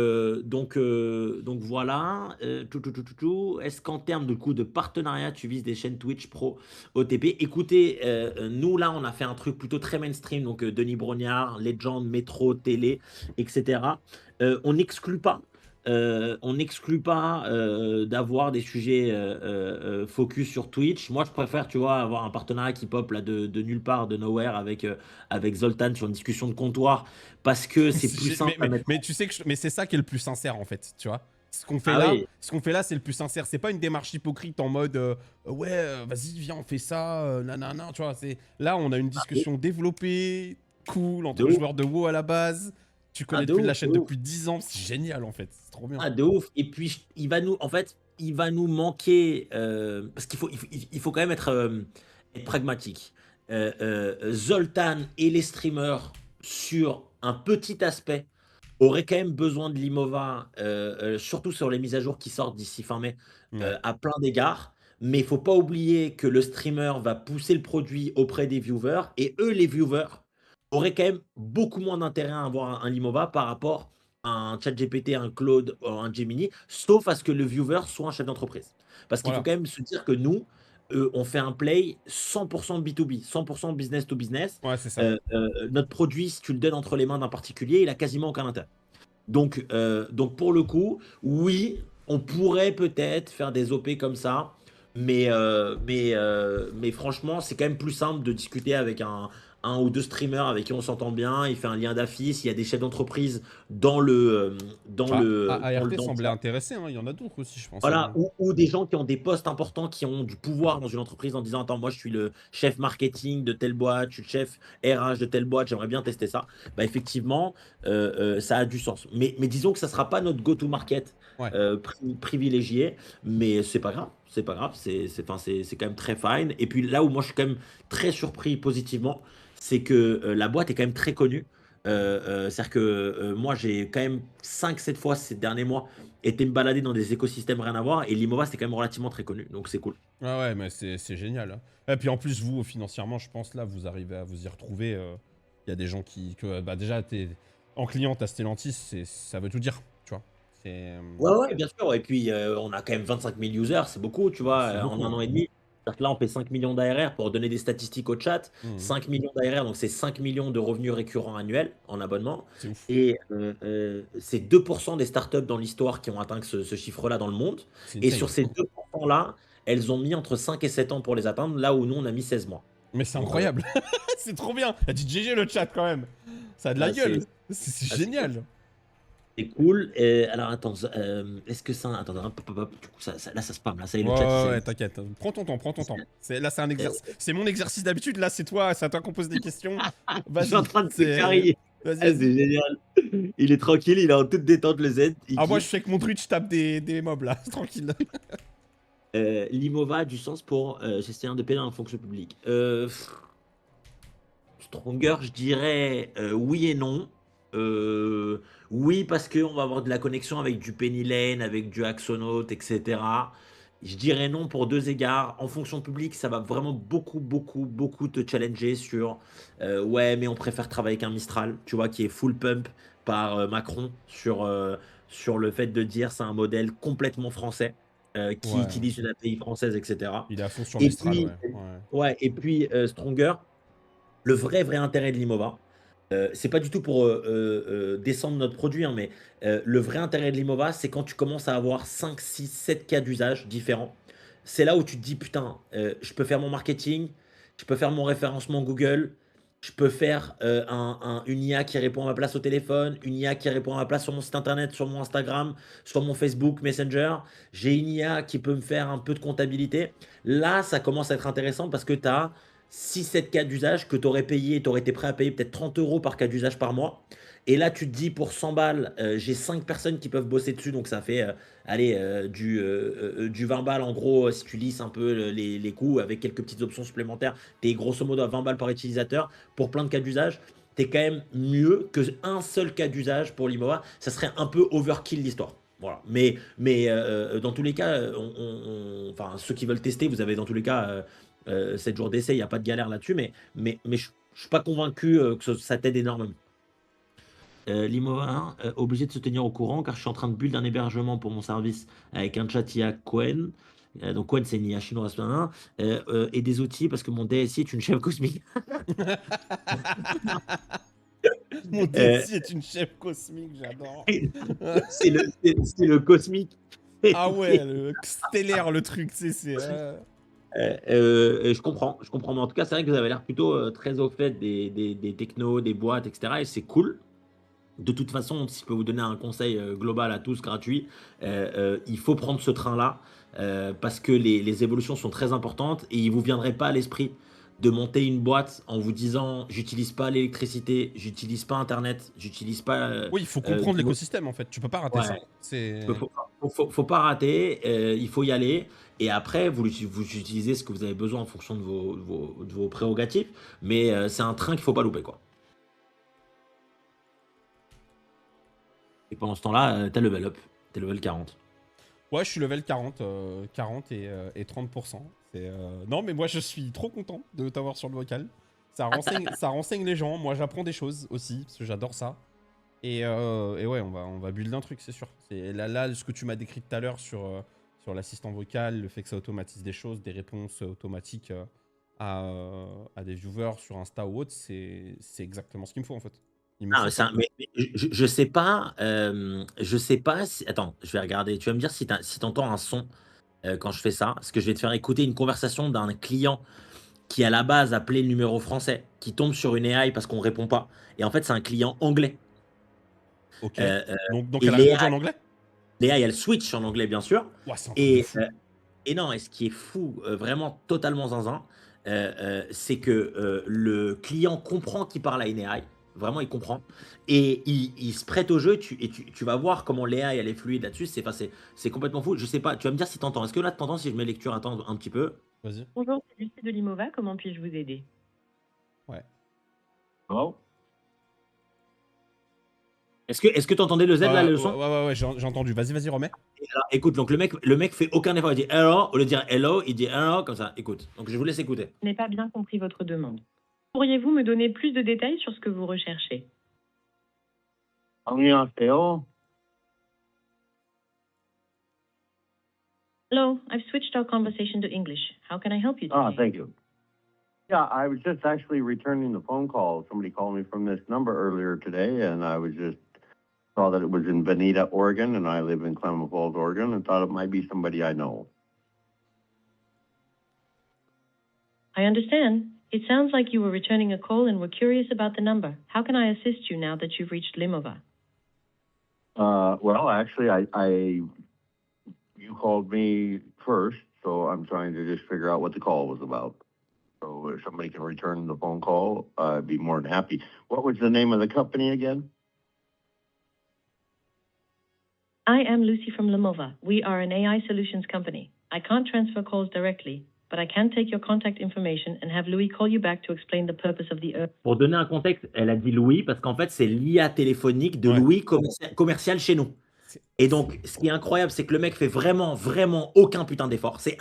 voilà. Est-ce qu'en termes de coût de partenariat, tu vises des chaînes Twitch Pro OTP? Écoutez, nous là, on a fait un truc plutôt très mainstream, donc Denis Brognard, Legend, Métro, Télé, etc. On n'exclut pas d'avoir des sujets focus sur Twitch. Moi, je préfère, tu vois, avoir un partenariat qui pop là de nulle part, de nowhere, avec Zoltan sur une discussion de comptoir, parce que c'est plus simple à mettre. Mais tu sais que mais c'est ça qui est le plus sincère en fait, tu vois. Ah oui, Ce qu'on fait là, c'est le plus sincère. C'est pas une démarche hypocrite en mode ouais, vas-y, viens, on fait ça, nanana, tu vois. Là, on a une ah, de, discussion développée, cool, de entre ouf. joueurs de WoW à la base. Tu Ah, connais de depuis la ouf, de chaîne ouf. depuis 10 ans, c'est génial en fait, c'est trop bien. Ah, de ouf. Et puis, en fait, il va nous manquer, parce qu'il faut quand même être pragmatique. Zoltan et les streamers, sur un petit aspect, auraient quand même besoin de l'Imova, surtout sur les mises à jour qui sortent d'ici fin mai, Ouais, à plein d'égards. Mais il faut pas oublier que le streamer va pousser le produit auprès des viewers, et eux, les viewers, auraient quand même beaucoup moins d'intérêt à avoir un Limova par rapport un ChatGPT, un Claude, un Gemini, sauf à ce que le viewer soit un chef d'entreprise. Parce qu'il faut voilà. quand même se dire que nous, on fait un play 100% B2B, 100% business to business. Ouais, c'est ça. Notre produit, si tu le donnes entre les mains d'un particulier, il a quasiment aucun intérêt. Donc pour le coup, oui, on pourrait peut-être faire des OP comme ça, mais franchement, c'est quand même plus simple de discuter avec un ou deux streamers avec qui on s'entend bien. Il fait un lien d'affiche. Il y a des chefs d'entreprise dans Bah, ART dans le semblait chat. intéressé, hein. Il y en a d'autres aussi, je pense, Voilà, hein. ou des gens qui ont des postes importants, qui ont du pouvoir dans une entreprise en disant, attends, moi je suis le chef marketing de telle boîte, je suis le chef RH de telle boîte, j'aimerais bien tester ça. Bah effectivement, ça a du sens. Mais disons que ça sera pas notre go-to-market Ouais. privilégié, mais c'est pas grave, c'est pas grave, enfin, c'est quand même très fine. Et puis là où moi je suis quand même très surpris positivement, c'est que la boîte est quand même très connue. C'est-à-dire que moi j'ai quand même 5-7 fois ces derniers mois été me balader dans des écosystèmes rien à voir, et l'Imova c'était quand même relativement très connu, donc c'est cool. Ouais, ouais, mais c'est génial, hein. Et puis en plus, vous, financièrement, je pense, là, vous arrivez à vous y retrouver. Il y a des gens bah déjà, en client, t'as Stellantis, ça veut tout dire, tu vois. Ouais, bien sûr. Et puis, on a quand même 25 000 users, c'est beaucoup, tu vois, C'est en beaucoup, un hein. an et demi. C'est-à-dire que là, on fait 5 millions d'ARR pour donner des statistiques au chat. Mhm. 5 millions d'ARR, donc c'est 5 millions de revenus récurrents annuels en abonnement. C'est ouf. Et c'est 2% des startups dans l'histoire qui ont atteint ce chiffre-là dans le monde. C'est Et insane. sur ces 2%-là, elles ont mis entre 5 et 7 ans pour les atteindre, là où nous, on a mis 16 mois. Mais c'est Donc, incroyable. C'est trop bien. Elle dit GG le chat quand même. Ça a de la ah, gueule. C'est c'est cool. génial. C'est cool. Alors, attends, est-ce que ça. Attends, hop, hop, hop, du coup, là, ça spam. Là, ça y est, le chat, il Ouais, s'est. t'inquiète. Prends ton temps, prends ton temps. Là, c'est un Euh, exercice. C'est mon exercice d'habitude. Là, c'est à toi qu'on pose des questions. Je suis en Vas-y. train de se carrer. Vas-y, Ah, vas-y. c'est génial. Il est tranquille, il est en toute détente, le Z. Il Ah, moi, je kiffe. fais que mon Twitch, je tape des mobs là. Tranquille. L'IMOVA a du sens pour gestionnaire de paie dans la fonction publique. Stronger, je dirais oui et non. Oui, parce qu'on va avoir de la connexion avec du Penny Lane, avec du Axonote, etc. Je dirais non pour deux égards. En fonction publique, ça va vraiment beaucoup, beaucoup, beaucoup te challenger sur ouais, mais on préfère travailler avec un Mistral, tu vois, qui est full pump par Macron sur le fait de dire c'est un modèle complètement français qui Ouais. utilise une API française, etc. Il est à fond sur Et Mistral, puis, ouais. Ouais. ouais, et puis Stronger. Le vrai intérêt de l'Imova, c'est pas du tout pour descendre notre produit, hein, mais le vrai intérêt de l'Imova, c'est quand tu commences à avoir 5, 6, 7 cas d'usage différents. C'est là où tu te dis, putain, je peux faire mon marketing, je peux faire mon référencement Google, je peux faire une IA qui répond à ma place au téléphone, une IA qui répond à ma place sur mon site internet, sur mon Instagram, sur mon Facebook Messenger. J'ai une IA qui peut me faire un peu de comptabilité. Là, ça commence à être intéressant parce que tu as 6-7 cas d'usage que tu aurais payé, tu aurais été prêt à payer peut-être 30 euros par cas d'usage par mois. Et là, tu te dis, pour 100 balles, j'ai 5 personnes qui peuvent bosser dessus, donc ça fait allez, du 20 balles en gros, si tu lisses un peu les coûts avec quelques petites options supplémentaires, tu es grosso modo à 20 balles par utilisateur pour plein de cas d'usage. Tu es quand même mieux qu'un seul cas d'usage pour l'IMOA. Ça serait un peu overkill l'histoire. Voilà. Mais dans tous les cas, enfin, ceux qui veulent tester, vous avez dans tous les cas 7 jours d'essai, il n'y a pas de galère là-dessus, mais je ne suis pas convaincu que ça t'aide énormément. L'IMOA, obligé de se tenir au courant car je suis en train de build un hébergement pour mon service avec un chat IA Qwen. Donc Qwen, c'est une IA chinoise, et des outils parce que mon DSI est une chef cosmique. Mon Euh, DSI est une chef cosmique, j'adore. c'est le cosmique. Ah ouais, le stellaire, le truc, c'est. Je comprends, mais en tout cas, c'est vrai que vous avez l'air plutôt très au fait des technos, des boîtes, etc. Et c'est cool. De toute façon, si je peux vous donner un conseil global à tous, gratuit, il faut prendre ce train-là parce que les évolutions sont très importantes et il ne vous viendrait pas à l'esprit de monter une boîte en vous disant j'utilise pas l'électricité, j'utilise pas Internet, j'utilise pas. Oui, il faut comprendre de mo- l'écosystème en fait. Tu peux pas rater ça. ouais, C'est. faut pas rater, il faut y aller. Et après, vous utilisez ce que vous avez besoin en fonction de vos prérogatives. Mais c'est un train qu'il faut pas louper, quoi. Et pendant ce temps-là, t'as level up. T'es level 40. Ouais, je suis level 40, 40 et 30%. Non, mais moi je suis trop content de t'avoir sur le vocal. Ça renseigne les gens. Moi j'apprends des choses aussi, parce que j'adore ça. Et ouais, on va build un truc, c'est sûr. C'est là, ce que tu m'as décrit tout à l'heure sur l'assistant vocal, le fait que ça automatise des choses, des réponses automatiques à des viewers sur Insta ou autre, c'est exactement ce qu'il me faut en fait. Il me faut Ah, ça. mais je sais pas, je sais pas si. Attends, je vais regarder. Tu vas me dire si t'entends un son quand je fais ça. Parce que je vais te faire écouter une conversation d'un client qui à la base appelait le numéro français, qui tombe sur une AI parce qu'on répond pas. Et en fait, c'est un client anglais. Ok. Euh, euh, Donc et elle a répondu en anglais? l'AI, elle switch en anglais, bien sûr. Ouais, c'est un truc de Et, fou. et non, et ce qui est fou, vraiment totalement zinzin, c'est que le client comprend qu'il parle à une AI. Vraiment, il comprend. Et il se prête au jeu. Tu vas voir comment l'AI, elle est fluide là-dessus. C'est complètement fou. Je sais pas. Tu vas me dire si t'entends. Est-ce que là, t'entends si je mets lecture? Attends un petit peu. Vas-y. Bonjour, c'est Lucie de Limova. Comment puis-je vous aider? Ouais. Oh. Est-ce que t'entendais le Z là, le son? Ouais, j'ai entendu. Vas-y, remets. Alors, écoute, donc le mec fait aucun effort. Il dit hello. Au lieu de dire hello, il dit hello comme ça. Écoute. Donc je vous laisse écouter. Je n'ai pas bien compris votre demande. Pourriez-vous me donner plus de détails sur ce que vous recherchez? 안녕하세요. Hello, I've switched our conversation to English. How can I help you today? Thank you. Yeah, I was just actually returning the phone call. Somebody called me from this number earlier today, and I was just saw that it was in Bonita, Oregon, and I live in Klamath Falls, Oregon, and thought it might be somebody I know. I understand. It sounds like you were returning a call and were curious about the number. How can I assist you now that you've reached Limova? Well, actually, you called me first, so I'm trying to just figure out what the call was about. So if somebody can return the phone call, I'd be more than happy. What was the name of the company again? I am Lucy from Limova. We are an AI solutions company. I can't transfer calls directly, but I can take your contact information and have Louis call you back to explain the purpose of the... Pour donner un contexte, elle a dit Louis parce qu'en fait, c'est l'IA téléphonique de Ouais. Louis commercial chez nous. C'est- Et donc, ce qui est incroyable, c'est que le mec fait vraiment aucun putain d'effort. C'est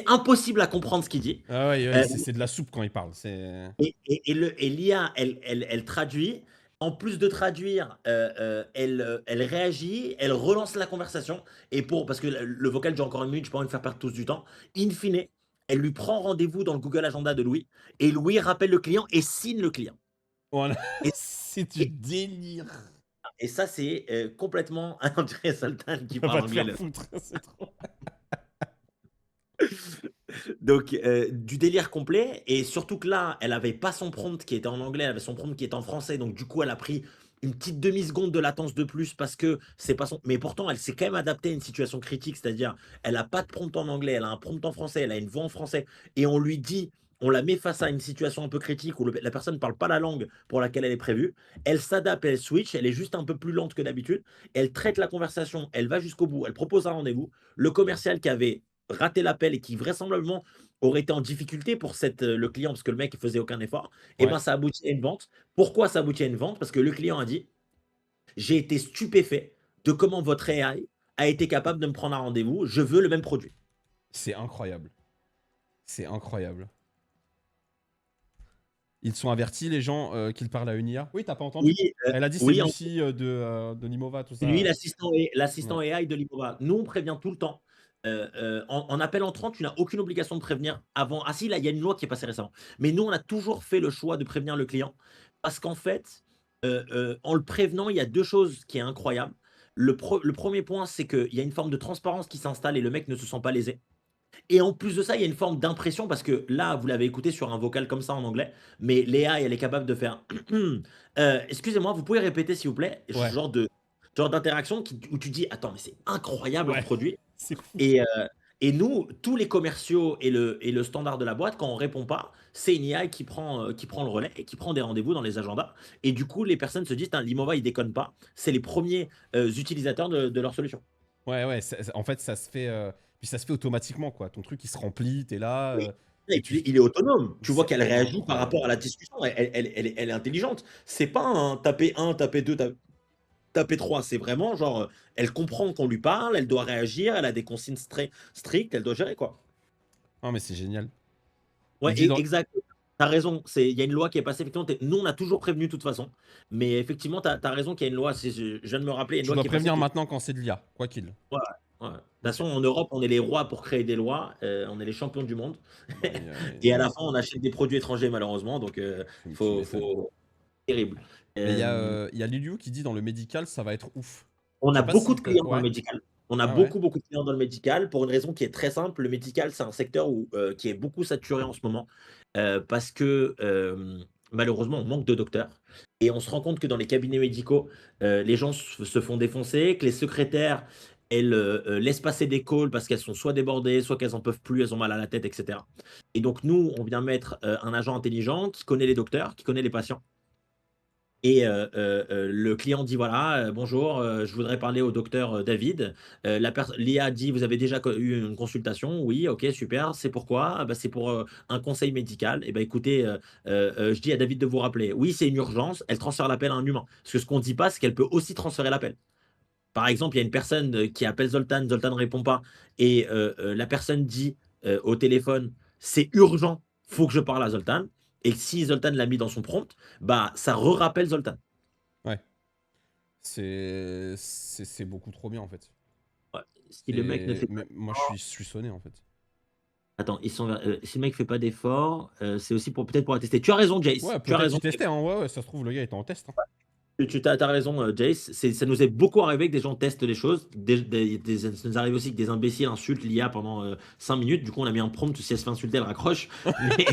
impossible à comprendre ce qu'il dit. Ah ouais, Euh, c'est de la soupe quand il parle. C'est... Et l'IA, elle traduit. En plus de traduire, elle réagit, elle relance la conversation. Et parce que le vocal dure encore 1 minute, je n'ai pas envie de faire perdre tous du temps. In fine, elle lui prend rendez-vous dans le Google Agenda de Louis. Et Louis rappelle le client et signe le client. Voilà. Et- C'est du délire. Et ça, c'est complètement on dirait Zoltan qui On va parle te faire anglais. foutre. C'est trop... Donc, du délire complet. Et surtout que là, elle avait pas son prompt qui était en anglais, elle avait son prompt qui était en français. Donc, du coup, elle a pris une petite demi-seconde de latence de plus parce que c'est pas son. Mais pourtant, elle s'est quand même adaptée à une situation critique. C'est-à-dire, elle a pas de prompt en anglais, elle a un prompt en français, elle a une voix en français. Et on lui dit, on la met face à une situation un peu critique où la personne ne parle pas la langue pour laquelle elle est prévue. Elle s'adapte, elle switch, elle est juste un peu plus lente que d'habitude. Elle traite la conversation, elle va jusqu'au bout, elle propose un rendez-vous. Le commercial qui avait raté l'appel et qui vraisemblablement aurait été en difficulté pour le client parce que le mec ne faisait aucun effort, et Ouais. ben ça aboutit à une vente. Pourquoi ça aboutit à une vente? Parce que le client a dit j'ai été stupéfait de comment votre AI a été capable de me prendre un rendez-vous, je veux le même produit. C'est incroyable. C'est incroyable. Ils sont avertis, les gens, qu'ils parlent à une IA. Oui, t'as pas entendu? Oui, Elle a dit c'est oui, Lucie de Limova, tout ça. lui, l'assistant AI de Limova. Nous, on prévient tout le temps. En appel entrant, tu n'as aucune obligation de prévenir avant. Ah si, là, il y a une loi qui est passée récemment. Mais nous, on a toujours fait le choix de prévenir le client parce qu'en fait, en le prévenant, il y a 2 choses qui est incroyable. Le premier point, c'est qu'il y a une forme de transparence qui s'installe et le mec ne se sent pas lésé. Et en plus de ça, il y a une forme d'impression parce que là, vous l'avez écouté sur un vocal comme ça en anglais, mais l'AI, elle est capable de faire excusez-moi, vous pouvez répéter s'il vous plaît? Ouais. Genre d'interaction où tu dis attends, mais c'est incroyable Ouais. le produit. C'est fou. Et nous, tous les commerciaux et le standard de la boîte, quand on répond pas, c'est une AI qui prend le relais et qui prend des rendez-vous dans les agendas. Et du coup, les personnes se disent Limova, il déconne pas. C'est les premiers utilisateurs de leur solution. Ouais, en fait, ça se fait... Puis ça se fait automatiquement, quoi. Ton truc, il se remplit, t'es là... Oui. et Et tu- il est autonome. Tu vois C'est qu'elle réagit par incroyable. rapport à la discussion. Elle est intelligente. C'est pas un taper 1, taper 2, taper 3. C'est vraiment genre, elle comprend qu'on lui parle, elle doit réagir, elle a des consignes strictes, elle doit gérer quoi. Non, mais c'est génial. Ouais, Il dit dans- exact. T'as raison. Il y a une loi qui est passée. Effectivement, nous, on a toujours prévenu de toute façon. Mais effectivement, t'as raison qu'il y a une loi. Je viens de me rappeler. Il y a une Tu loi dois qui est passée prévenir qui- maintenant quand c'est de l'IA, quoi qu'il. Ouais. De toute façon, en Europe, on est les rois pour créer des lois. On est les champions du monde. Bah, Et à la fin, on achète des produits étrangers, malheureusement. Donc, tu faut. m'étonnes. Terrible. Mais il y a Liliu qui dit dans le médical, ça va être ouf. On Je a sais pas beaucoup si de clients dans ouais. le médical. On a Ah ouais. beaucoup de clients dans le médical pour une raison qui est très simple. Le médical, c'est un secteur qui est beaucoup saturé en ce moment parce que malheureusement, on manque de docteurs. Et on se rend compte que dans les cabinets médicaux, les gens se font défoncer, que les secrétaires, elles laissent passer des calls parce qu'elles sont soit débordées, soit qu'elles en peuvent plus, elles ont mal à la tête, etc. Et donc, nous, on vient mettre un agent intelligent qui connaît les docteurs, qui connaît les patients. Et le client dit voilà, bonjour, je voudrais parler au docteur David. L'IA dit vous avez déjà eu une consultation? Oui, ok, super. C'est pourquoi? Ah bah, c'est pour un conseil médical. Et ben écoutez, je dis à David de vous rappeler. Oui, c'est une urgence. Elle transfère l'appel à un humain. Parce que ce qu'on ne dit pas, c'est qu'elle peut aussi transférer l'appel. Par exemple, il y a une personne qui appelle Zoltan, Zoltan ne répond pas, et la personne dit au téléphone c'est urgent, faut que je parle à Zoltan. Et si Zoltan l'a mis dans son prompt, bah ça re-rappelle Zoltan. Ouais. C'est beaucoup trop bien en fait. Ouais. Si le mec ne fait pas Mais moi je suis sonné en fait. Attends, si le mec fait pas d'effort, c'est aussi peut-être pour la tester. Tu as raison, Jace. Ouais, Tu as peut-être raison. qu'il testait, hein. Ouais, ça se trouve, le gars était en test. Hein. Tu as raison, Jace. Ça nous est beaucoup arrivé que des gens testent des choses. Ça nous arrive aussi que des imbéciles insultent l'IA pendant 5 minutes. Du coup, on a mis un prompt. Si elle se fait insulter, elle raccroche. Mais,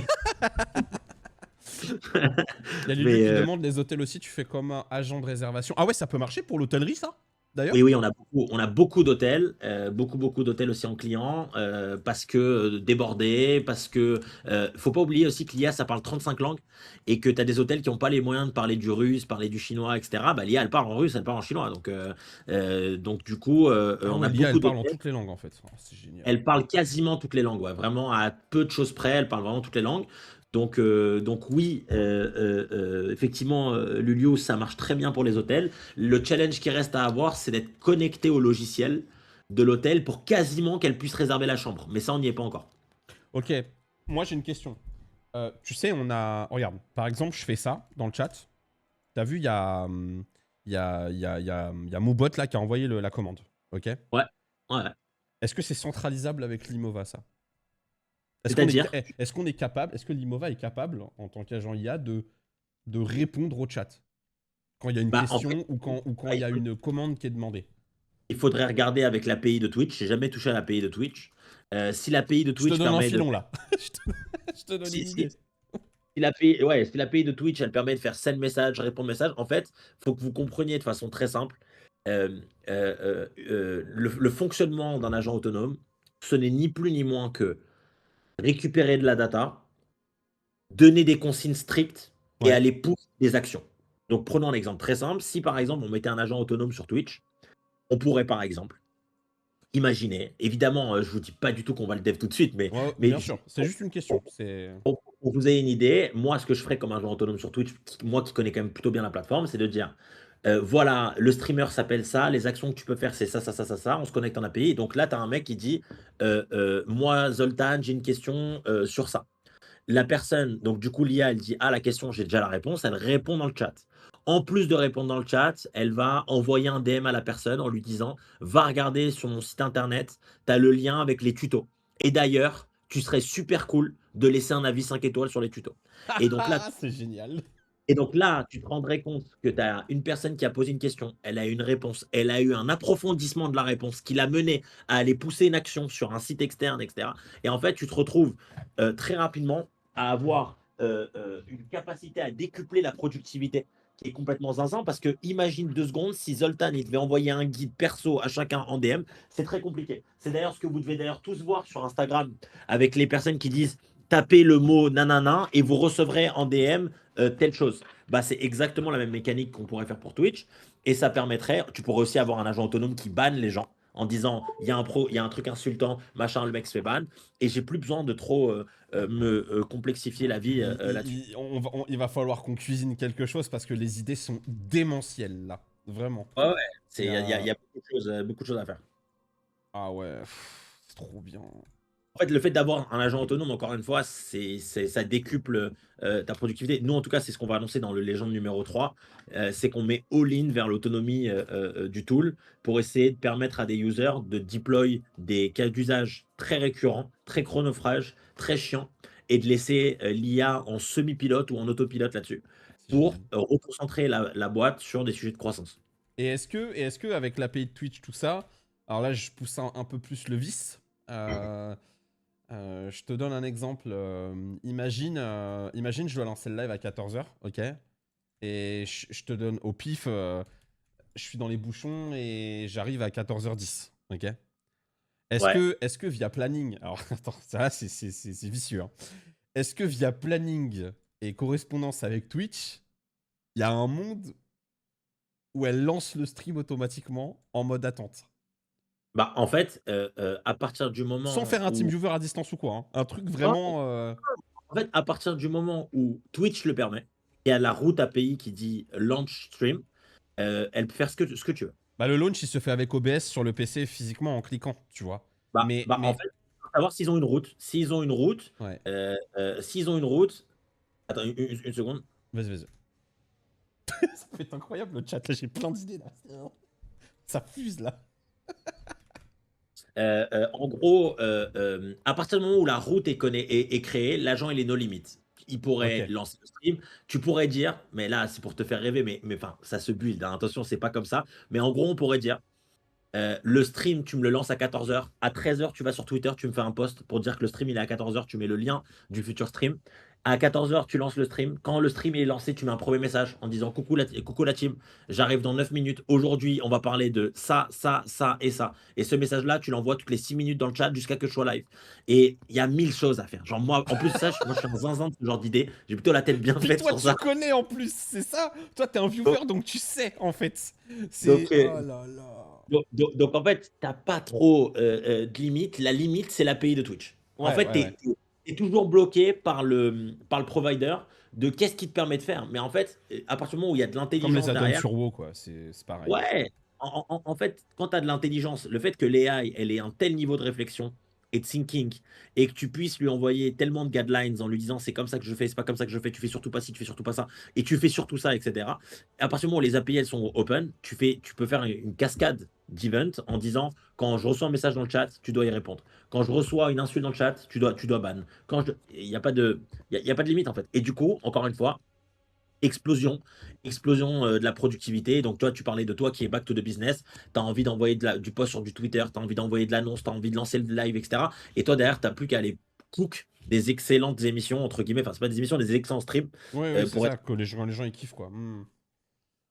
Il y a Lulu mais, qui demande les hôtels aussi, tu fais comme un agent de réservation. Ah ouais, ça peut marcher pour l'hôtellerie, ça d'ailleurs? oui, on a beaucoup d'hôtels, beaucoup d'hôtels aussi en client, parce que débordés, parce que faut pas oublier aussi que l'IA ça parle 35 langues et que tu as des hôtels qui n'ont pas les moyens de parler du russe, parler du chinois, etc. Bah, l'IA elle parle en russe, elle parle en chinois, donc du coup Ah on ouais, a l'IA, elle beaucoup parle en d'hôtels. toutes les langues en fait. Oh, c'est génial. Elle parle quasiment toutes les langues, ouais, vraiment à peu de choses près, elle parle vraiment toutes les langues. Donc oui, effectivement, Lulio, ça marche très bien pour les hôtels. Le challenge qui reste à avoir, c'est d'être connecté au logiciel de l'hôtel pour quasiment qu'elle puisse réserver la chambre. Mais ça, on n'y est pas encore. Ok, moi j'ai une question. Tu sais, on a... Regarde, par exemple, je fais ça dans le chat. T'as vu, il y a... Il y a Moubot là qui a envoyé la commande. Ok. Ouais, ouais. Est-ce que c'est centralisable avec l'Imova, ça? C'est-à-dire, Est-ce qu'on est capable, est-ce que l'Imova est capable, en tant qu'agent IA, de répondre au chat quand il y a une bah, en question fait, ou quand il y a une commande qui est demandée? il faudrait regarder avec l'API de Twitch. J'ai jamais touché à l'API de Twitch. Si l'API de Je te Twitch donne un permet de... filon là. Je te donne Si, une si, idée. Si l'API de Twitch, elle permet de faire send message, répondre message, en fait, il faut que vous compreniez de façon très simple le fonctionnement d'un agent autonome, ce n'est ni plus ni moins que récupérer de la data, donner des consignes strictes et Ouais. aller pousser des actions. Donc, prenons un exemple très simple. Si, par exemple, on mettait un agent autonome sur Twitch, on pourrait, par exemple, imaginer, évidemment, je vous dis pas du tout qu'on va le dev tout de suite, Ouais, mais bien sûr, c'est juste une question. C'est... pour que vous ayez une idée, moi, ce que je ferais comme agent autonome sur Twitch, moi qui connais quand même plutôt bien la plateforme, c'est de dire, voilà, le streamer s'appelle ça, les actions que tu peux faire, c'est ça, ça, ça, ça, ça, on se connecte en API. Donc là, tu as un mec qui dit, moi, Zoltan, j'ai une question sur ça. La personne, donc du coup, l'IA, elle dit, ah, la question, j'ai déjà la réponse, elle répond dans le chat. En plus de répondre dans le chat, elle va envoyer un DM à la personne en lui disant, va regarder sur mon site internet, tu as le lien avec les tutos. Et d'ailleurs, tu serais super cool de laisser un avis 5 étoiles sur les tutos. Et donc là, c'est génial. tu te rendrais compte que tu as une personne qui a posé une question, elle a eu une réponse, elle a eu un approfondissement de la réponse qui l'a mené à aller pousser une action sur un site externe, etc. Et en fait, tu te retrouves très rapidement à avoir une capacité à décupler la productivité qui est complètement zinzin parce que imagine 2 secondes si Zoltan il devait envoyer un guide perso à chacun en DM, c'est très compliqué. C'est d'ailleurs ce que vous devez d'ailleurs tous voir sur Instagram avec les personnes qui disent tapez le mot nanana et vous recevrez en DM telle chose. Bah, c'est exactement la même mécanique qu'on pourrait faire pour Twitch. Et ça permettrait, tu pourrais aussi avoir un agent autonome qui banne les gens en disant il y a un truc insultant, machin, le mec se fait ban. Et j'ai plus besoin de trop me complexifier la vie là-dessus. Il va falloir qu'on cuisine quelque chose parce que les idées sont démentielles là. Vraiment. Ouais, ouais. Il y Il y a... a beaucoup de choses à faire. Ah ouais, c'est trop bien. En fait, le fait d'avoir un agent autonome, encore une fois, ça décuple ta productivité. Nous, en tout cas, c'est ce qu'on va annoncer dans le légende numéro 3. C'est qu'on met all-in vers l'autonomie du tool pour essayer de permettre à des users de deploy des cas d'usage très récurrents, très chronophages, très chiants, et de laisser l'IA en semi-pilote ou en autopilote là-dessus C'est pour génial. reconcentrer la boîte sur des sujets de croissance. Et est-ce que avec l'API de Twitch, tout ça, alors là, je pousse un peu plus le vice. Je te donne un exemple. Imagine, je dois lancer le live à 14h, ok? Et je te donne au pif, je suis dans les bouchons et j'arrive à 14h10, ok? Ouais. Est-ce que via planning, alors attends, ça c'est vicieux, hein. Est-ce que via planning et correspondance avec Twitch, il y a un monde où elle lance le stream automatiquement en mode attente? Bah, en fait, à partir du Sans moment faire un où TeamViewer à distance ou quoi, hein. Un truc vraiment... En fait, à partir du moment où Twitch le permet, et à la route API qui dit launch stream, elle peut faire ce que tu veux. Bah, le launch, il se fait avec OBS sur le PC physiquement en cliquant, tu vois. En fait, il faut savoir s'ils ont une route. Ouais. S'ils ont une route, Attends, une seconde. Vas-y. Ça peut être incroyable le chat, là, j'ai plein d'idées là. Ça fuse là. En gros, à partir du moment où la route est créée, l'agent il est no limit. Il pourrait Ok. lancer le stream. Tu pourrais dire, mais là c'est pour te faire rêver, mais enfin ça se build. Hein, attention, c'est pas comme ça. Mais en gros, on pourrait dire, le stream, tu me le lances à 14h. À 13h, tu vas sur Twitter, tu me fais un post pour dire que le stream il est à 14h. Tu mets le lien du futur stream. À 14h, tu lances le stream. Quand le stream est lancé, tu mets un premier message en disant coucou la team, j'arrive dans 9 minutes. Aujourd'hui, on va parler de ça, ça, ça et ça. Et ce message-là, tu l'envoies toutes les 6 minutes dans le chat jusqu'à que je sois live. Et il y a 1000 choses à faire. Genre, moi, en plus, ça, moi, je suis un zinzin de ce genre d'idée. J'ai plutôt la tête bien Puis faite toi, sur tu ça. connais en plus, c'est ça. Toi, t'es un Donc, viewer, donc tu sais en fait. donc, C'est. Oh là là. donc, en fait, t'as pas trop de limite. La limite, c'est l'API de Twitch. En fait, Ouais. t'es toujours bloqué par le provider de qu'est-ce qui te permet de faire. Mais en fait, à partir du moment où il y a de Comme les l'intelligence add-ons derrière, sur WoW, quoi. C'est pareil. ouais, en fait, quand tu as de l'intelligence, le fait que l'AI, elle ait un tel niveau de réflexion et de thinking, et que tu puisses lui envoyer tellement de guidelines en lui disant c'est comme ça que je fais, c'est pas comme ça que je fais, tu fais surtout pas ci, tu fais surtout pas ça, et tu fais surtout ça, etc. À partir du moment où les API elles sont open, tu peux faire une cascade d'events en disant quand je reçois un message dans le chat, tu dois y répondre. Quand je reçois une insulte dans le chat, tu dois ban. Il n'y a pas de, il y a pas de limite en fait. Et du coup, encore une fois, explosion de la productivité. Donc, toi, tu parlais de toi qui est back to the business. Tu as envie d'envoyer du post sur du Twitter, tu as envie d'envoyer de l'annonce, tu as envie de lancer le live, etc. Et toi, derrière, tu n'as plus qu'à aller cook des excellentes émissions, entre guillemets. Enfin, c'est pas des émissions, des excellents streams Ouais, c'est pour ça, être. que les gens ils kiffent, quoi.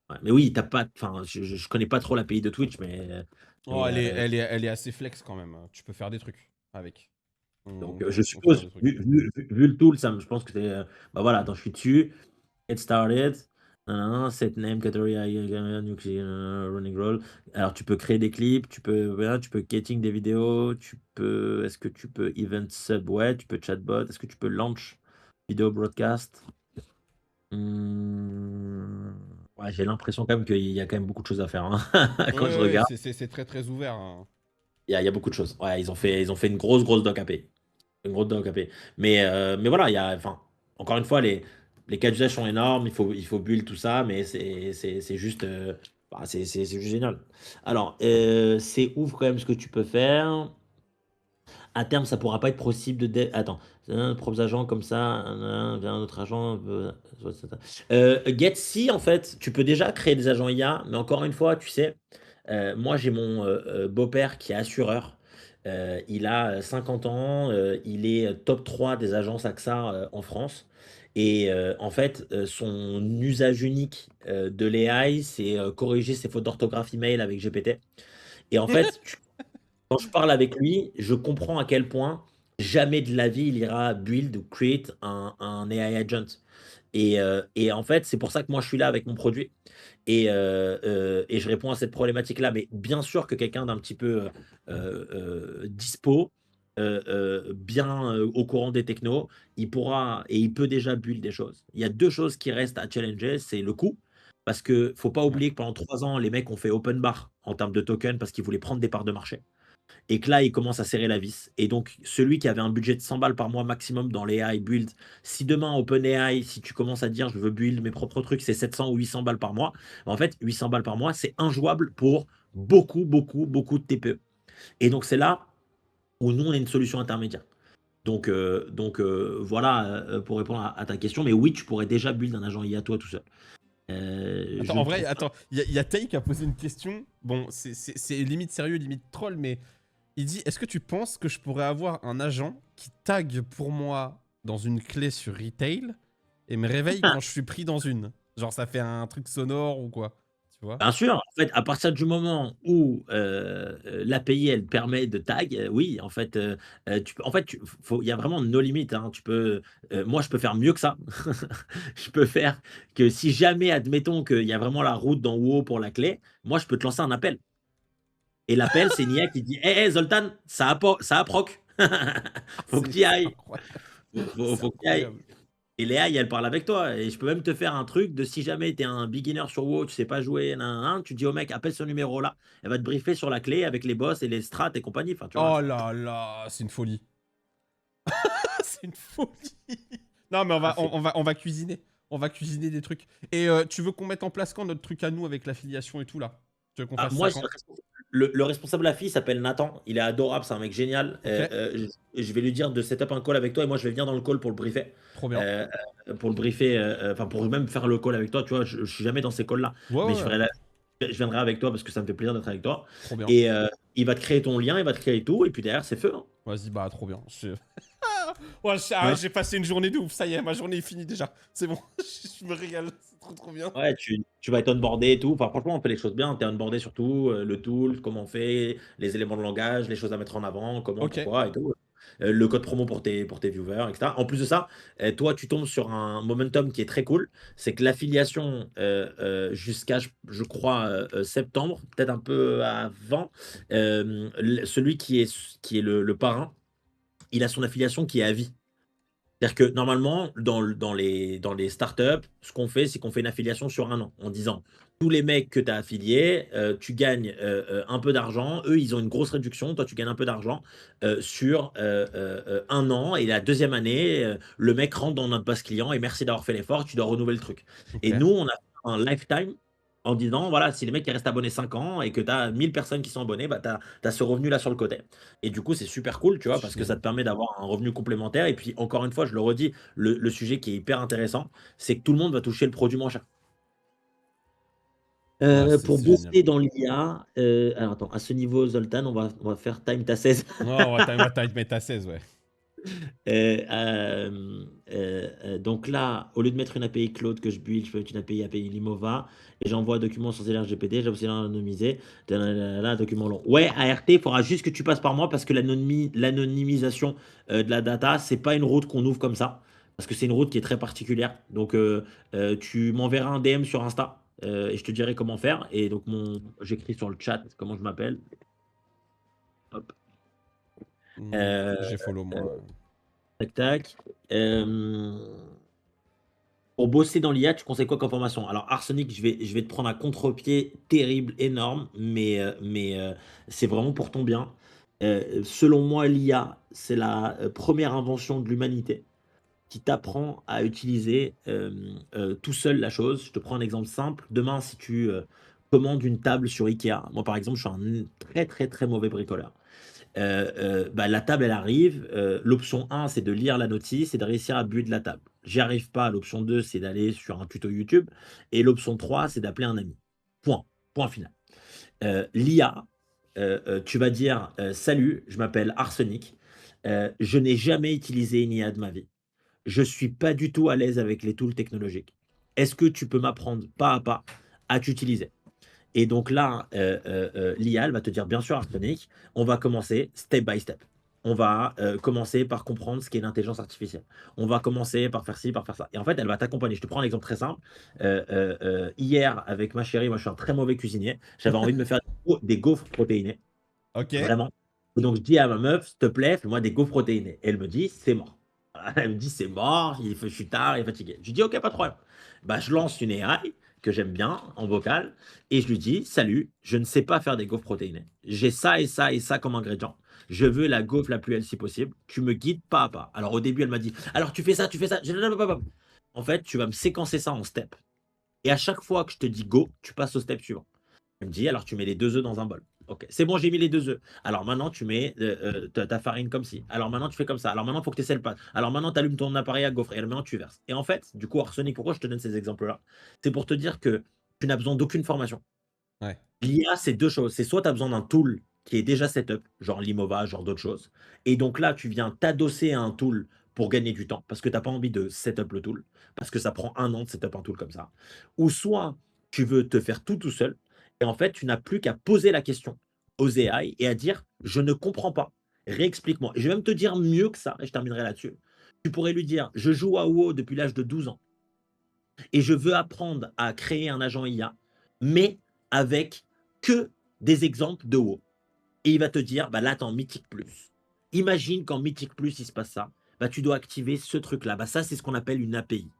Ouais, mais oui, t'as pas. Enfin, je connais pas trop l'API de Twitch, mais. Oh, mais elle est assez flex quand même. Tu peux faire des trucs avec. donc, On je peut faire suppose, des trucs. vu le tool, je pense que c'est. Bah voilà, attends, je suis dessus. Get started. Set name, category, running roll. Alors, tu peux créer des clips, tu peux getting des vidéos, est-ce que tu peux event sub, ouais, tu peux chatbot, est-ce que tu peux launch vidéo broadcast? Ouais, j'ai l'impression quand même qu'il y a quand même beaucoup de choses à faire, hein. Quand je Ouais, regarde, c'est très ouvert, hein. il y a beaucoup de choses. Ouais, ils ont fait une grosse doc AP. Une grosse doc AP. Mais voilà, enfin, encore une fois, les cas d'usage sont énormes, il faut build tout ça, mais c'est juste, c'est juste génial. Alors, c'est ouf quand même ce que tu peux faire. À terme, ça pourra pas être possible Attends, propres agents comme ça, via un autre agent. Getsy, en fait, tu peux déjà créer des agents IA, mais encore une fois, tu sais, moi j'ai mon beau-père qui est assureur. Il a 50 ans, il est top 3 des agences AXA en France. Et en fait, son usage unique de l'AI, c'est corriger ses fautes d'orthographe email avec GPT. Et en fait, quand je parle avec lui, je comprends à quel point jamais de la vie il ira build ou create un AI agent. Et en fait, c'est pour ça que moi je suis là avec mon produit et je réponds à cette problématique-là. Mais bien sûr que quelqu'un d'un petit peu dispo, bien au courant des technos, il pourra et il peut déjà build des choses. Il y a deux choses qui restent à challenger, c'est le coût. Parce que faut pas Ouais. oublier que pendant 3 ans, les mecs ont fait open bar en termes de tokens parce qu'ils voulaient prendre des parts de marché et que là, il commence à serrer la vis. Et donc, celui qui avait un budget de 100 balles par mois maximum dans les AI build, si demain, OpenAI, si tu commences à dire je veux build mes propres trucs, c'est 700 ou 800 balles par mois, en fait, 800 balles par mois, c'est injouable pour beaucoup de TPE. Et donc, c'est là où nous, on est une solution intermédiaire. Donc, voilà pour répondre à ta question. Mais oui, tu pourrais déjà build un agent IA toi tout seul. Attends, Je en ne vrai, trouve pas. attends, il y a Tay qui a posé une question. Bon, c'est limite sérieux, limite troll, mais il dit est-ce que tu penses que je pourrais avoir un agent qui tag pour moi dans une clé sur retail et me réveille quand je suis pris dans une? Genre, ça fait un truc sonore ou quoi? Tu vois? Bien sûr, en fait, à partir du moment où l'API elle permet de tag, oui, en fait, il y a vraiment no limite. Hein, moi, je peux faire mieux que ça. Je peux faire que si jamais, admettons qu'il y a vraiment la route dans WoW pour la clé, moi, je peux te lancer un appel. Et l'appel, c'est Nia qui dit hé, Zoltan, ça a proc. Faut que tu y C'est ailles. incroyable. C'est Faut que tu y ailles. incroyable. Et Léa, elle parle avec toi. Et je peux même te faire un truc de si jamais tu es un beginner sur WoW, tu sais pas jouer, tu dis au mec, appelle ce numéro-là. Elle va te briefer sur la clé avec les boss et les strats et compagnie. Enfin, tu vois. Oh là là, c'est une folie. C'est une folie. Non, mais Ah, on va cuisiner. On va cuisiner des trucs. Et tu veux qu'on mette en place quand notre truc à nous avec l'affiliation et tout là? Tu veux qu'on fasse Moi, ça quand? le responsable de la fille s'appelle Nathan. Il est adorable, c'est un mec génial. Ok, Je vais lui dire de set up un call avec toi et moi, je vais venir dans le call pour le briefer. trop bien. Euh, pour le briefer, enfin, pour même faire le call avec toi. Tu vois, je suis jamais dans ces calls-là. Ouais, Mais ouais, je viendrai avec toi parce que ça me fait plaisir d'être avec toi. trop bien. Et il va te créer ton lien, il va te créer tout. Et puis derrière, c'est feu, hein. Vas-y, bah, trop bien. Ouais, Ouais. j'ai passé une journée de ouf. Ça y est, ma journée est finie déjà. C'est bon, je me régale. C'est trop, trop bien. Ouais, tu vas être onboardé et tout. Enfin, franchement, on fait les choses bien. Tu es onboardé surtout, le tool, comment on fait, les éléments de langage, les choses à mettre en avant, comment, Ok. pourquoi et tout. Le code promo pour tes viewers, etc. En plus de ça, toi, tu tombes sur un momentum qui est très cool. C'est que l'affiliation jusqu'à, je crois, septembre, peut-être un peu avant, celui qui est le parrain, il a son affiliation qui est à vie. C'est-à-dire que normalement, dans les startups, ce qu'on fait, c'est qu'on fait une affiliation sur un an, en disant tous les mecs que tu as affiliés, tu gagnes un peu d'argent. Eux, ils ont une grosse réduction. Toi, tu gagnes un peu d'argent sur un an. Et la deuxième année, le mec rentre dans notre base client et merci d'avoir fait l'effort. Tu dois renouveler le truc. Ok. Et nous, on a fait un lifetime en disant voilà, si les mecs qui restent abonnés 5 ans et que tu as 1000 personnes qui sont abonnées, bah, tu as ce revenu-là sur le côté. Et du coup, c'est super cool, tu vois, parce que ça te permet d'avoir un revenu complémentaire. Et puis, encore une fois, je le redis, le sujet qui est hyper intéressant, c'est que tout le monde va toucher le produit moins cher. Ouais, Pour c'est génial. bosser dans l'IA, alors attends, à ce niveau, Zoltan, on va faire time ta 16. Ouais, on va mettre à 16, ouais. Donc là, au lieu de mettre une API Cloud que je build, je peux mettre une API Limova et j'envoie un document sans LRGPD, j'ai aussi anonymisé. Là, document long. Ouais, ART, il faudra juste que tu passes par moi parce que l'anonymisation de la data, c'est pas une route qu'on ouvre comme ça parce que c'est une route qui est très particulière. Donc, tu m'enverras un DM sur Insta et je te dirai comment faire. Et donc, j'écris sur le chat comment je m'appelle. Hop. J'ai follow moi. Tac, tac. Euh, Pour bosser dans l'IA, tu conseilles quoi comme formation? Alors, Arsenic, je vais te prendre un contre-pied terrible, énorme, mais c'est vraiment pour ton bien. Selon moi, l'IA, c'est la première invention de l'humanité qui t'apprend à utiliser tout seul la chose. Je te prends un exemple simple. Demain, si tu commandes une table sur Ikea, moi par exemple, je suis un très très très mauvais bricoleur. Bah, la table, elle arrive. L'option 1, c'est de lire la notice et de réussir à build la table. J'y arrive pas. L'option 2, c'est d'aller sur un tuto YouTube. Et l'option 3, c'est d'appeler un ami. Point. Point final. L'IA, tu vas dire salut, je m'appelle Arsenic. Je n'ai jamais utilisé une IA de ma vie. Je suis pas du tout à l'aise avec les tools technologiques. Est-ce que tu peux m'apprendre pas à pas à t'utiliser? Et donc là, l'IA, elle va te dire, bien sûr, Arsenic, on va commencer step by step. On va commencer par comprendre ce qu'est l'intelligence artificielle. On va commencer par faire ci, par faire ça. Et en fait, elle va t'accompagner. Je te prends un exemple très simple. Hier, avec ma chérie, moi, je suis un très mauvais cuisinier. J'avais envie de me faire des gaufres protéinées. Ok. Vraiment. Et donc, je dis à ma meuf, s'il te plaît, fais-moi des gaufres protéinées. Et elle me dit, c'est mort. Elle me dit, c'est mort, je suis tard, il est fatigué. Je dis, ok, pas de problème. Bah, je lance une AI que j'aime bien en vocal et je lui dis, salut, je ne sais pas faire des gaufres protéinées. J'ai ça et ça et ça comme ingrédient. Je veux la gaufre la plus healthy possible. Tu me guides pas à pas. Alors, au début, elle m'a dit, alors tu fais ça, tu fais ça. En fait, tu vas me séquencer ça en step. Et à chaque fois que je te dis go, tu passes au step suivant. Elle me dit, alors tu mets les 2 œufs dans un bol. Ok, c'est bon, j'ai mis les 2 œufs. Alors maintenant, tu mets ta farine comme ci. Alors maintenant, tu fais comme ça. Alors maintenant, il faut que tu essaies le pâte. Alors maintenant, tu allumes ton appareil à gaufrer. Et maintenant, tu verses. Et en fait, du coup, Arsenic, pourquoi je te donne ces exemples-là? C'est pour te dire que tu n'as besoin d'aucune formation. Ouais. L'IA, c'est deux choses. C'est soit tu as besoin d'un tool qui est déjà setup, genre Limova, genre d'autres choses. Et donc là, tu viens t'adosser à un tool pour gagner du temps parce que tu n'as pas envie de setup le tool, parce que ça prend un an de setup un tool comme ça. Ou soit tu veux te faire tout seul et en fait, tu n'as plus qu'à poser la question aux AI et à dire je ne comprends pas, réexplique-moi. Et je vais même te dire mieux que ça, et je terminerai là-dessus. Tu pourrais lui dire je joue à WoW depuis l'âge de 12 ans et je veux apprendre à créer un agent IA, mais avec que des exemples de WoW. Et il va te dire, bah là, t'es en Mythique Plus. Imagine qu'en Mythique Plus, il se passe ça. Bah, tu dois activer ce truc-là. Bah, ça, c'est ce qu'on appelle une API.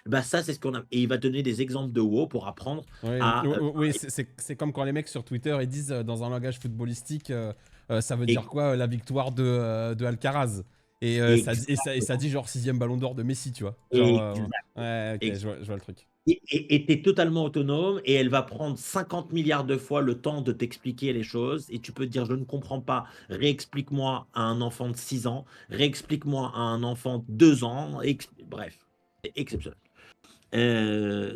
Bah, ça, c'est ce qu'on a. Et il va donner des exemples de WoW pour apprendre à. Oui, c'est comme quand les mecs sur Twitter ils disent dans un langage footballistique ça veut Et- dire quoi la victoire de Alcaraz. Et, ça dit genre 6ème ballon d'or de Messi, tu vois. Genre, ouais, ok, je vois le truc. Et t'es totalement autonome et elle va prendre 50 milliards de fois le temps de t'expliquer les choses et tu peux te dire je ne comprends pas, réexplique-moi à un enfant de 6 ans, réexplique-moi à un enfant de 2 ans, bref, c'est exceptionnel.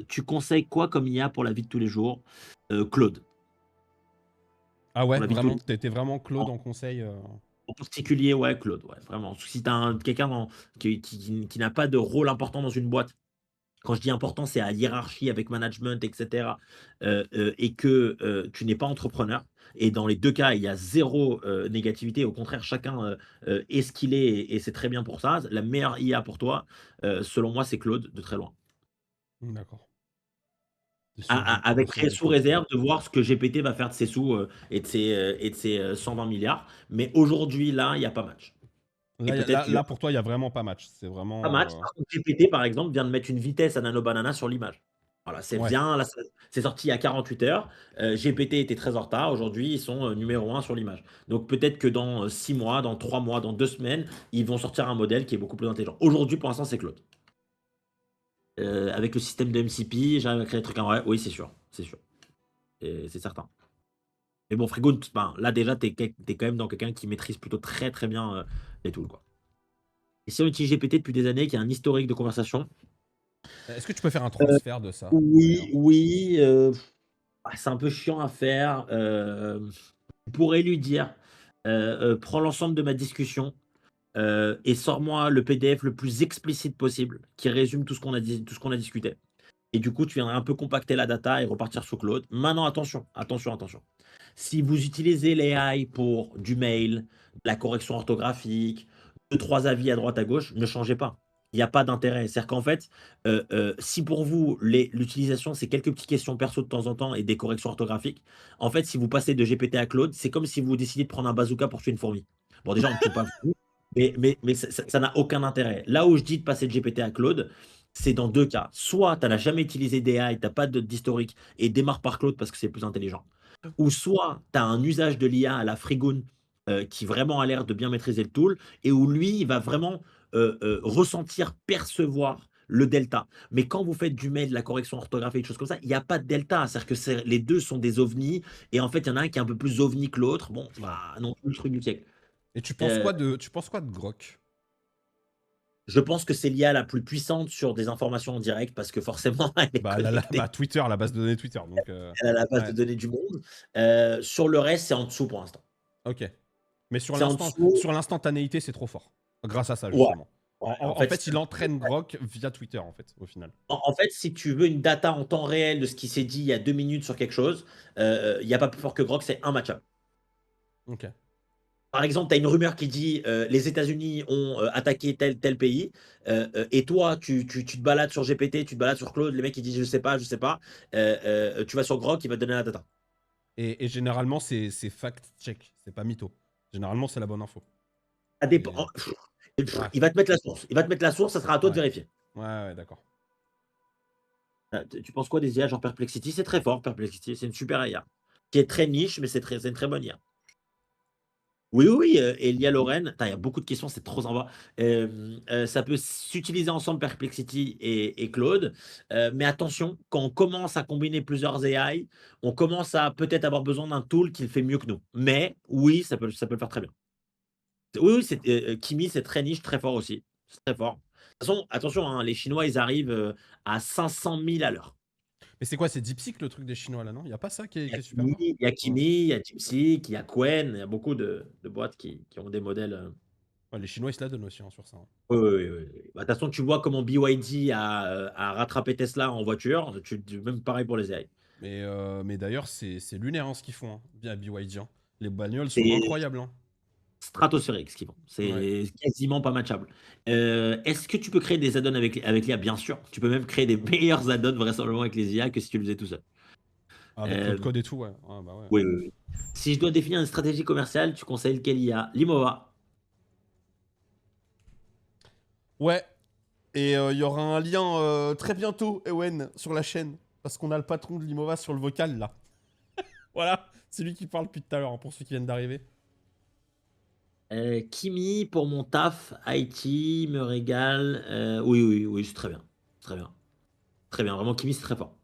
Tu conseilles quoi comme IA pour la vie de tous les jours? Claude. Ah ouais, Pour la vie de tous vraiment? les T'es vraiment Claude en conseil En particulier, ouais, Claude, ouais, vraiment. Si tu as quelqu'un qui n'a pas de rôle important dans une boîte, quand je dis important, c'est à hiérarchie avec management, etc. Et que tu n'es pas entrepreneur. Et dans les deux cas, il y a zéro négativité. Au contraire, chacun est ce qu'il est et c'est très bien pour ça. La meilleure IA pour toi, selon moi, c'est Claude, de très loin. D'accord. Sur du, Avec sur du sous Claude, quoi. réserve de voir ce que GPT va faire de ses sous et de ses 120 milliards. Mais aujourd'hui, là, il n'y a pas match. Et peut-être qu'il y Là, aura pour toi, il y a vraiment pas match. C'est pas vraiment. match. Par contre, GPT, par exemple, vient de mettre une vitesse à Nano Banana sur l'image. Voilà, c'est Ouais. bien. Là, c'est sorti il y a 48 heures. GPT était très en retard. Aujourd'hui, ils sont numéro 1 sur l'image. Donc peut-être que dans 6 mois, dans 3 mois, dans 2 semaines, ils vont sortir un modèle qui est beaucoup plus intelligent. Aujourd'hui, pour l'instant, c'est Claude. Avec le système de MCP, j'arrive à créer des trucs en vrai. Oui, c'est sûr. C'est sûr. C'est certain. Mais bon, Frigo, ben, là déjà, t'es quand même dans quelqu'un qui maîtrise plutôt très très bien les tools, quoi. Et si on utilise GPT depuis des années, qu'il y a un historique de conversation, Est-ce que tu peux faire un euh, transfert de ça, d'ailleurs? oui, oui, c'est un peu chiant à faire. Tu pourrais lui dire, prends l'ensemble de ma discussion et sors-moi le PDF le plus explicite possible, qui résume tout ce qu'on a dit, tout ce qu'on a discuté. Et du coup, tu viendrais un peu compacter la data et repartir sous Claude. Maintenant, attention, attention, attention. Si vous utilisez l'AI pour du mail, de la correction orthographique, 2, 3 avis à droite à gauche, ne changez pas. Il n'y a pas d'intérêt. C'est-à-dire qu'en fait, si pour vous, l'utilisation, c'est quelques petites questions perso de temps en temps et des corrections orthographiques, en fait, si vous passez de GPT à Claude, c'est comme si vous décidiez de prendre un bazooka pour tuer une fourmi. Bon, déjà, on ne tue pas vous, mais ça n'a aucun intérêt. Là où je dis de passer de GPT à Claude, c'est dans 2 cas. Soit tu n'as jamais utilisé d'AI, tu n'as pas d'historique et démarre par Claude parce que c'est plus intelligent. Ou soit tu as un usage de l'IA à la Frigoun qui vraiment a l'air de bien maîtriser le tool et où lui, il va vraiment ressentir, percevoir le delta. Mais quand vous faites du mail, de la correction orthographique, des choses comme ça, il n'y a pas de delta. C'est-à-dire que les deux sont des ovnis et en fait, il y en a un qui est un peu plus ovni que l'autre. Bon, Ouais. non plus le truc du siècle. Et tu penses Euh, quoi de Grok? je pense que c'est l'IA la plus puissante sur des informations en direct parce que forcément, elle est connectée Twitter, la base de données Twitter. Donc, à la base de ouais, données du monde. Sur le reste, c'est en dessous pour l'instant. ok. Mais C'est en dessous. sur l'instantanéité, c'est trop fort. Grâce à ça, Ouais, justement. ouais. En fait, il entraîne Grok via Twitter, en fait, au final. En fait, si tu veux une data en temps réel de ce qui s'est dit il y a 2 minutes sur quelque chose, il n'y a pas plus fort que Grok, c'est un match-up. Ok. Par exemple, tu as une rumeur qui dit les États-Unis ont attaqué tel pays, et toi, tu te balades sur GPT, tu te balades sur Claude, les mecs ils disent je sais pas, je sais pas. Tu vas sur Grok, il va te donner la data. Et généralement, c'est fact-check. C'est pas mytho. Généralement, c'est la bonne info. Ça dépend. Ouais, Il va te mettre la source. Il va te mettre la source, ça sera à toi de ouais. vérifier. Ouais, d'accord. Tu penses quoi des IA genre Perplexity? C'est très fort, Perplexity. C'est une super IA. Qui est très niche, mais c'est une très bonne IA. Oui, oui, oui, Elia Lorraine. Attends, il y a beaucoup de questions, c'est trop sympa. Ça peut s'utiliser ensemble, Perplexity et Claude. Mais attention, quand on commence à combiner plusieurs AI, on commence à peut-être avoir besoin d'un tool qui le fait mieux que nous. Mais oui, ça peut le faire très bien. Oui, oui, Kimi, c'est très niche, très fort aussi. C'est très fort. De toute façon, attention, hein, les Chinois, ils arrivent à 500 000 à l'heure. Mais c'est quoi? C'est DeepSeek, le truc des Chinois, là, non? Il y a pas ça Il y qui a est super Kimi, fort? il y a Ouais. Kimi, il y a DeepSeek, il y a Qwen, il y a beaucoup de boîtes qui ont des modèles. Ouais, les Chinois, ils se la donnent aussi, hein, sur ça, hein. Oui, oui, oui, oui. Bah, de toute façon, tu vois comment BYD a rattrapé Tesla en voiture. Même pareil pour les AI. Mais d'ailleurs, c'est lunaire, hein, ce qu'ils font, hein, bien BYD, hein. Les bagnoles sont C'est incroyables, hein. stratosphérique ce qu'ils font. Ouais. C'est quasiment pas matchable. Est-ce que tu peux créer des add-ons avec l'IA? Bien sûr. Tu peux même créer des meilleurs add-ons vraisemblablement avec les IA que si tu le faisais tout seul. Avec Claude Euh, Code et tout, ouais. Ah, bah ouais. oui, oui, oui. Si je dois définir une stratégie commerciale, tu conseilles lequel IA? Limova. Ouais. Et il y aura un lien très bientôt, Ewen, sur la chaîne. Parce qu'on a le patron de Limova sur le vocal, là. Voilà. C'est lui qui parle depuis tout à l'heure, hein, pour ceux qui viennent d'arriver. Kimi, pour mon taf, IT me régale. Oui, oui, oui, c'est très bien. Très bien. Très bien. Vraiment, Kimi, c'est très fort.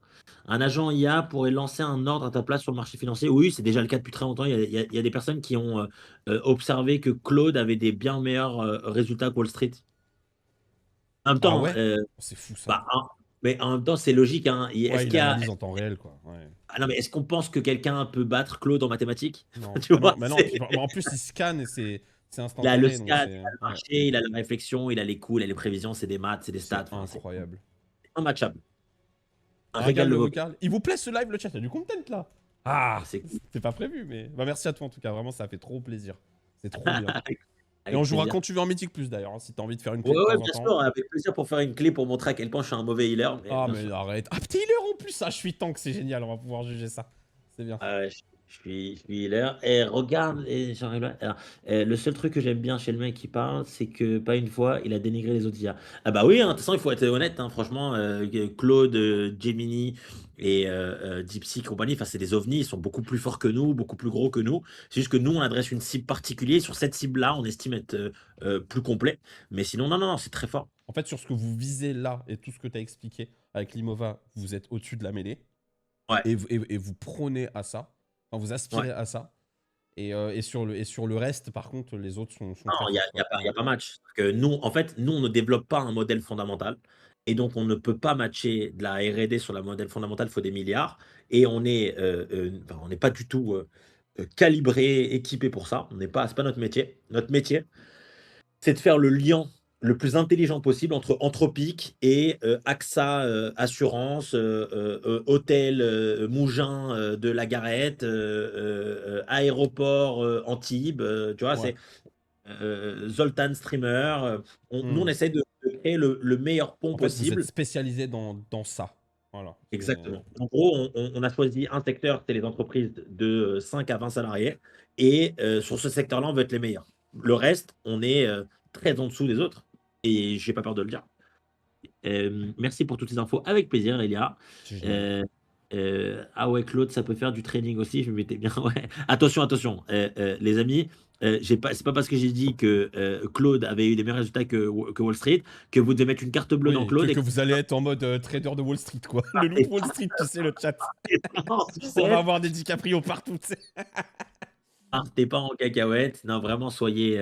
Un agent IA pourrait lancer un ordre à ta place sur le marché financier. Oui, c'est déjà le cas depuis très longtemps. Il y a des personnes qui ont observé que Claude avait des bien meilleurs résultats que Wall Street. En même Ah temps, ouais? C'est fou ça. bah, mais en même temps, c'est logique, hein. Ouais, Est-ce il qu'il y a analyse en temps réel, quoi. Ouais. Ah non, mais est-ce qu'on pense que quelqu'un peut battre Claude en mathématiques? Non, Tu vois? bah non. Puis, en plus, il scanne et c'est Il a le instantané, donc scan, il c'est a le ouais, marché, il a la réflexion, il a les coûts, il a les prévisions, c'est des maths, c'est des c'est stats, enfin, c'est incroyable. immatchable. Un Ah, régal regarde de le vocal. vocal. Il vous plaît ce live, le chat? Il y a du content là. Ah, C'est cool. c'était pas prévu, mais bah merci à toi en tout cas. Vraiment, ça fait trop plaisir. C'est trop bien. Avec Et on avec jouera plaisir. quand tu veux en Mythique Plus d'ailleurs, hein, si t'as envie de faire une clé Ouais, de ouais, temps en bien temps. sûr, avec plaisir pour faire une clé pour montrer à quel point je suis un mauvais healer, mais Ah, bien mais sûr. arrête. Ah, petit healer en plus, ah, je suis tank, c'est génial, on va pouvoir juger ça. C'est bien. Ah ouais, je suis healer et regarde et j'arrive là alors, le seul truc que j'aime bien chez le mec qui parle, c'est que pas une fois, il a dénigré les autres IA. Ah bah oui, hein, de toute façon, il faut être honnête, hein, franchement, Claude, Gemini et DeepSeek compagnie, enfin, c'est des ovnis, ils sont beaucoup plus forts que nous, beaucoup plus gros que nous. C'est juste que nous, on adresse une cible particulière. Sur cette cible-là, on estime être, plus complet. Mais sinon, non, non, non, c'est très fort. En fait, sur ce que vous visez là et tout ce que tu as expliqué avec l'Imova, vous êtes au-dessus de la mêlée Ouais, et vous prônez à ça. Enfin, vous ouais. aspirez à ça. Et sur le reste, par contre, les autres sont Non, très il y a forts, il y a quoi. pas il y Ouais. a pas match. Que nous, en fait, nous, on ne développe pas un modèle fondamental et donc on ne peut pas matcher de la R&D sur la modèle fondamental, il faut des milliards et enfin, on n'est pas du tout, calibré, équipé pour ça. On n'est pas C'est pas notre métier. Notre métier, c'est de faire le lien le plus intelligent possible entre Anthropic et AXA, assurance, hôtel, Mougins, de la Garette, aéroport, Antibes, tu vois? Ouais. Zoltan Streamer. Nous, on Hmm. essaie de créer le meilleur pont En fait, vous êtes possible. spécialisé dans ça. Voilà. Exactement. En gros, on a choisi un secteur, c'est les entreprises de 5 à 20 salariés. Et sur ce secteur-là, on veut être les meilleurs. Le reste, on est très en dessous des autres. Et j'ai pas peur de le dire. Merci pour toutes ces infos. Avec plaisir, Elia. C'est génial. Euh, ah ouais, Claude, ça peut faire du trading aussi. Je me mettais bien. Ouais. Attention, attention, les amis. C'est pas parce que j'ai dit que Claude avait eu des meilleurs résultats que Wall Street que vous devez mettre une carte bleue dans Oui, Claude. que vous allez être en mode trader de Wall Street, quoi. Le loup de Wall Street, tu sais, le chat. Non, On va avoir des DiCaprio partout, tu sais. partez pas en cacahuète. Non, vraiment, soyez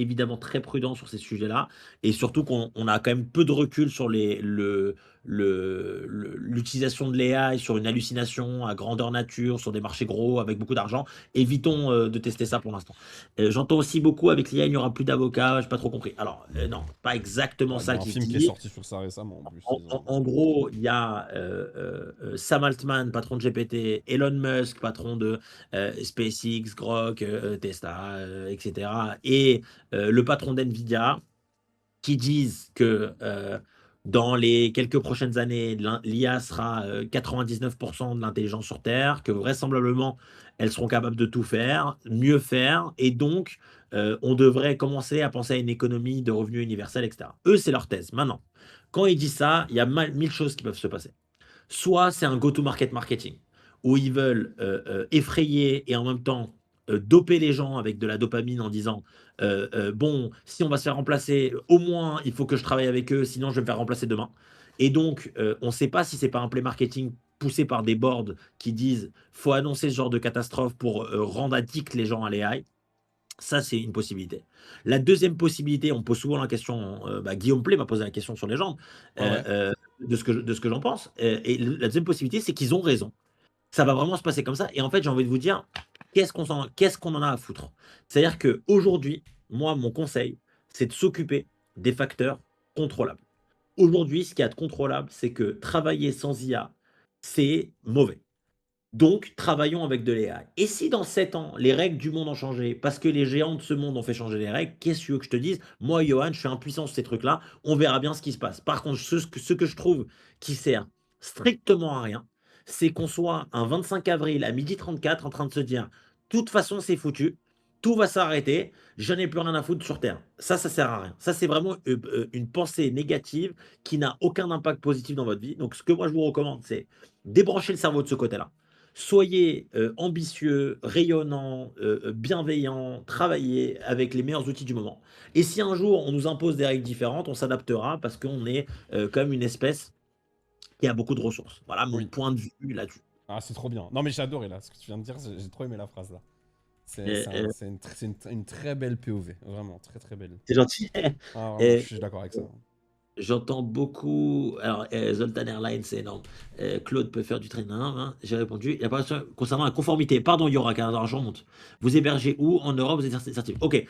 évidemment très prudents sur ces sujets-là. Et surtout qu'on a quand même peu de recul sur l'utilisation de l'AI sur une hallucination à grandeur nature, sur des marchés gros avec beaucoup d'argent. Évitons de tester ça pour l'instant. J'entends aussi beaucoup avec l'IA, il n'y aura plus d'avocats. J'ai pas trop compris. Alors, non, pas exactement Ouais, il y ça a un qui se film qui est dit. sorti sur ça récemment, en plus. En gros, il y a Sam Altman, patron de GPT, Elon Musk, patron de SpaceX, Grok, Tesla, etc. Et le patron d'NVIDIA, qui disent que dans les quelques prochaines années, l'IA sera 99% de l'intelligence sur Terre, que vraisemblablement, elles seront capables de tout faire, mieux faire, et donc on devrait commencer à penser à une économie de revenus universels, etc. Eux, c'est leur thèse. Maintenant, quand ils disent ça, il y a mille choses qui peuvent se passer. Soit c'est un go-to-market marketing, où ils veulent effrayer et en même temps doper les gens avec de la dopamine en disant bon, si on va se faire remplacer, au moins il faut que je travaille avec eux, sinon je vais me faire remplacer demain. Et donc, on ne sait pas si c'est pas un play marketing poussé par des boards qui disent faut annoncer ce genre de catastrophe pour rendre addict les gens à l'AI. Ça, c'est une possibilité. La deuxième possibilité, on pose souvent la question, Guillaume Play m'a posé la question sur les gens, Ouais, ouais. de ce que j'en pense. Et la deuxième possibilité, c'est qu'ils ont raison. Ça va vraiment se passer comme ça. Et en fait, j'ai envie de vous dire, qu'est-ce qu'on en a à foutre? C'est-à-dire qu'aujourd'hui, moi, mon conseil, c'est de s'occuper des facteurs contrôlables. Aujourd'hui, ce qu'il y a de contrôlable, c'est que travailler sans IA, c'est mauvais. Donc, travaillons avec de l'AI. Et si dans 7 ans, les règles du monde ont changé, parce que les géants de ce monde ont fait changer les règles, qu'est-ce que tu veux que je te dise? Moi, Johan, je suis impuissant sur ces trucs-là, on verra bien ce qui se passe. Par contre, ce que je trouve qui sert strictement à rien, c'est qu'on soit un 25 avril à 12h34 en train de se dire, de toute façon, c'est foutu, tout va s'arrêter, je n'ai plus rien à foutre sur Terre. Ça sert à rien. Ça, c'est vraiment une pensée négative qui n'a aucun impact positif dans votre vie. Donc, ce que moi, je vous recommande, c'est débrancher le cerveau de ce côté-là, Soyez ambitieux, rayonnants, bienveillants, travaillez avec les meilleurs outils du moment. Et si un jour on nous impose des règles différentes, on s'adaptera parce qu'on est comme une espèce qui a beaucoup de ressources. Voilà mon Oui. point de vue là-dessus. Ah, c'est trop bien. Non, mais j'ai adoré là, ce que tu viens de dire, j'ai trop aimé la phrase là. Euh, euh, C'est une très belle POV, vraiment, très très belle. c'est gentil. Ah, vraiment, je Et, suis d'accord avec ça. J'entends beaucoup. Alors, Zoltan Airlines, c'est énorme. Claude peut faire du train. Hein, j'ai répondu. Il y a pas concernant la conformité. Pardon, Yorak, alors je remonte. Vous hébergez où? En Europe, vous êtes certifié. Ok.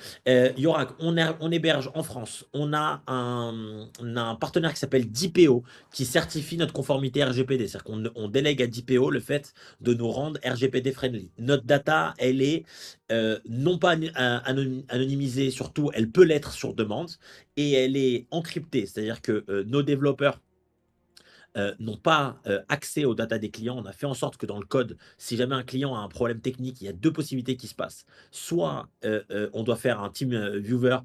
Yorak, on héberge en France. On a un partenaire qui s'appelle DPO qui certifie notre conformité RGPD. C'est-à-dire qu'on délègue à DPO le fait de nous rendre RGPD friendly. Notre data, elle est non pas anonymisée, surtout, elle peut l'être sur demande et elle est encryptée, c'est-à-dire que nos développeurs n'ont pas accès aux data des clients. On a fait en sorte que dans le code, si jamais un client a un problème technique, il y a deux possibilités qui se passent. Soit on doit faire un team viewer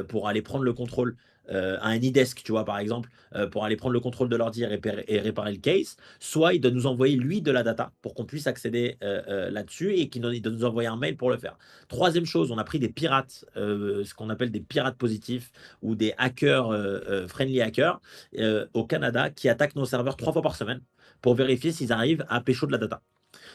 pour aller prendre le contrôle à un e-desk, tu vois, par exemple, pour aller prendre le contrôle de l'ordi et réparer le case. Soit il doit nous envoyer, lui, de la data pour qu'on puisse accéder là-dessus et il doit nous envoyer un mail pour le faire. Troisième chose, on a pris des pirates, ce qu'on appelle des pirates positifs ou des hackers, friendly hackers, au Canada qui attaquent nos serveurs 3 fois par semaine pour vérifier s'ils arrivent à pécho de la data.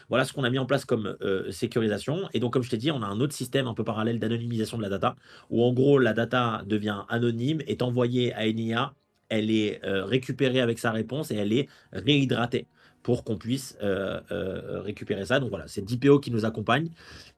Voilà ce qu'on a mis en place comme sécurisation. Et donc, comme je t'ai dit, on a un autre système un peu parallèle d'anonymisation de la data, où en gros, la data devient anonyme, est envoyée à une IA, elle est récupérée avec sa réponse et elle est réhydratée pour qu'on puisse récupérer ça. Donc voilà, c'est DPO qui nous accompagne.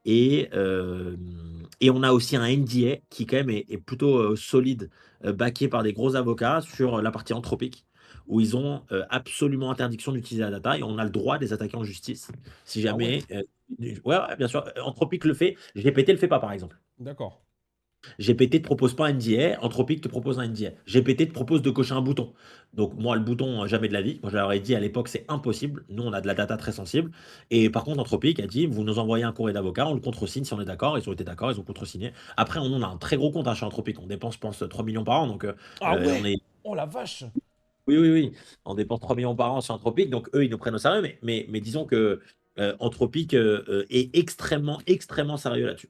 Et on a aussi un NDA qui quand même est plutôt solide, backé par des gros avocats sur la partie anthropique où ils ont absolument interdiction d'utiliser la data et on a le droit de les attaquer en justice. Si Ah ouais, jamais. Ouais, bien sûr. Anthropic le fait. GPT le fait pas, par exemple. d'accord. GPT te propose pas un NDA. Anthropic te propose un NDA. GPT te propose de cocher un bouton. Donc, moi, le bouton, jamais de la vie. Moi, je leur ai dit à l'époque, c'est impossible. Nous, on a de la data très sensible. Et par contre, Anthropic a dit, vous nous envoyez un courrier d'avocat, on le contresigne si on est d'accord. Ils ont été d'accord, ils ont contresigné. Après, on a un très gros compte chez Anthropic. On dépense, je pense, 3 millions par an. Donc, Ah on ouais. est. Oh la vache. Oui, oui, oui. On dépense 3 millions par an sur Anthropic, donc eux, ils nous prennent au sérieux, mais disons que Anthropic est extrêmement, extrêmement sérieux là-dessus.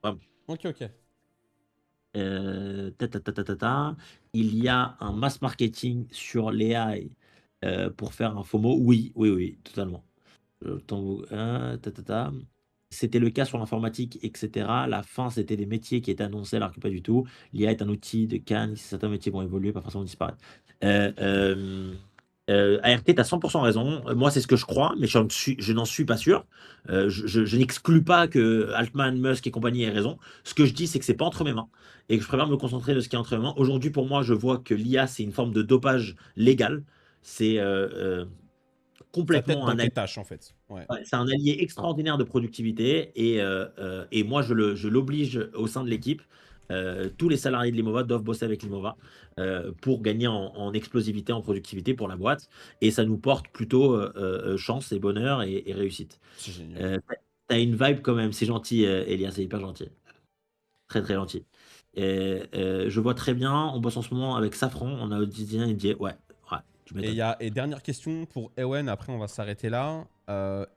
Vraiment. Ok, ok. Ta. Il y a un mass marketing sur l'AI pour faire un FOMO. Oui, oui, oui, totalement. Ta. C'était le cas sur l'informatique, etc. La fin, c'était des métiers qui étaient annoncés alors que pas du tout. L'IA est un outil de canne. Certains métiers vont évoluer, pas forcément disparaître. Euh, euh, ART, tu as 100% raison. Moi, c'est ce que je crois, mais je n'en suis pas sûr. Je n'exclus pas que Altman, Musk et compagnie aient raison. Ce que je dis, c'est que c'est pas entre mes mains et que je préfère me concentrer de ce qui est entre mes mains. Aujourd'hui, pour moi, je vois que l'IA, c'est une forme de dopage légal. C'est Ça t'aide complètement dans un tes tâches en fait. Ouais. Ouais, c'est un allié extraordinaire de productivité et moi je l'oblige au sein de l'équipe. Tous les salariés de Limova doivent bosser avec Limova pour gagner en explosivité, en productivité pour la boîte. Et ça nous porte plutôt chance et bonheur et réussite. C'est génial. T'as une vibe quand même, c'est gentil, Elia, c'est hyper gentil. Très très gentil. Je vois très bien, on bosse en ce moment avec Safran, on a Didier et dit ouais, ouais, tu m'étonnes. Et dernière question pour Ewen, après on va s'arrêter là.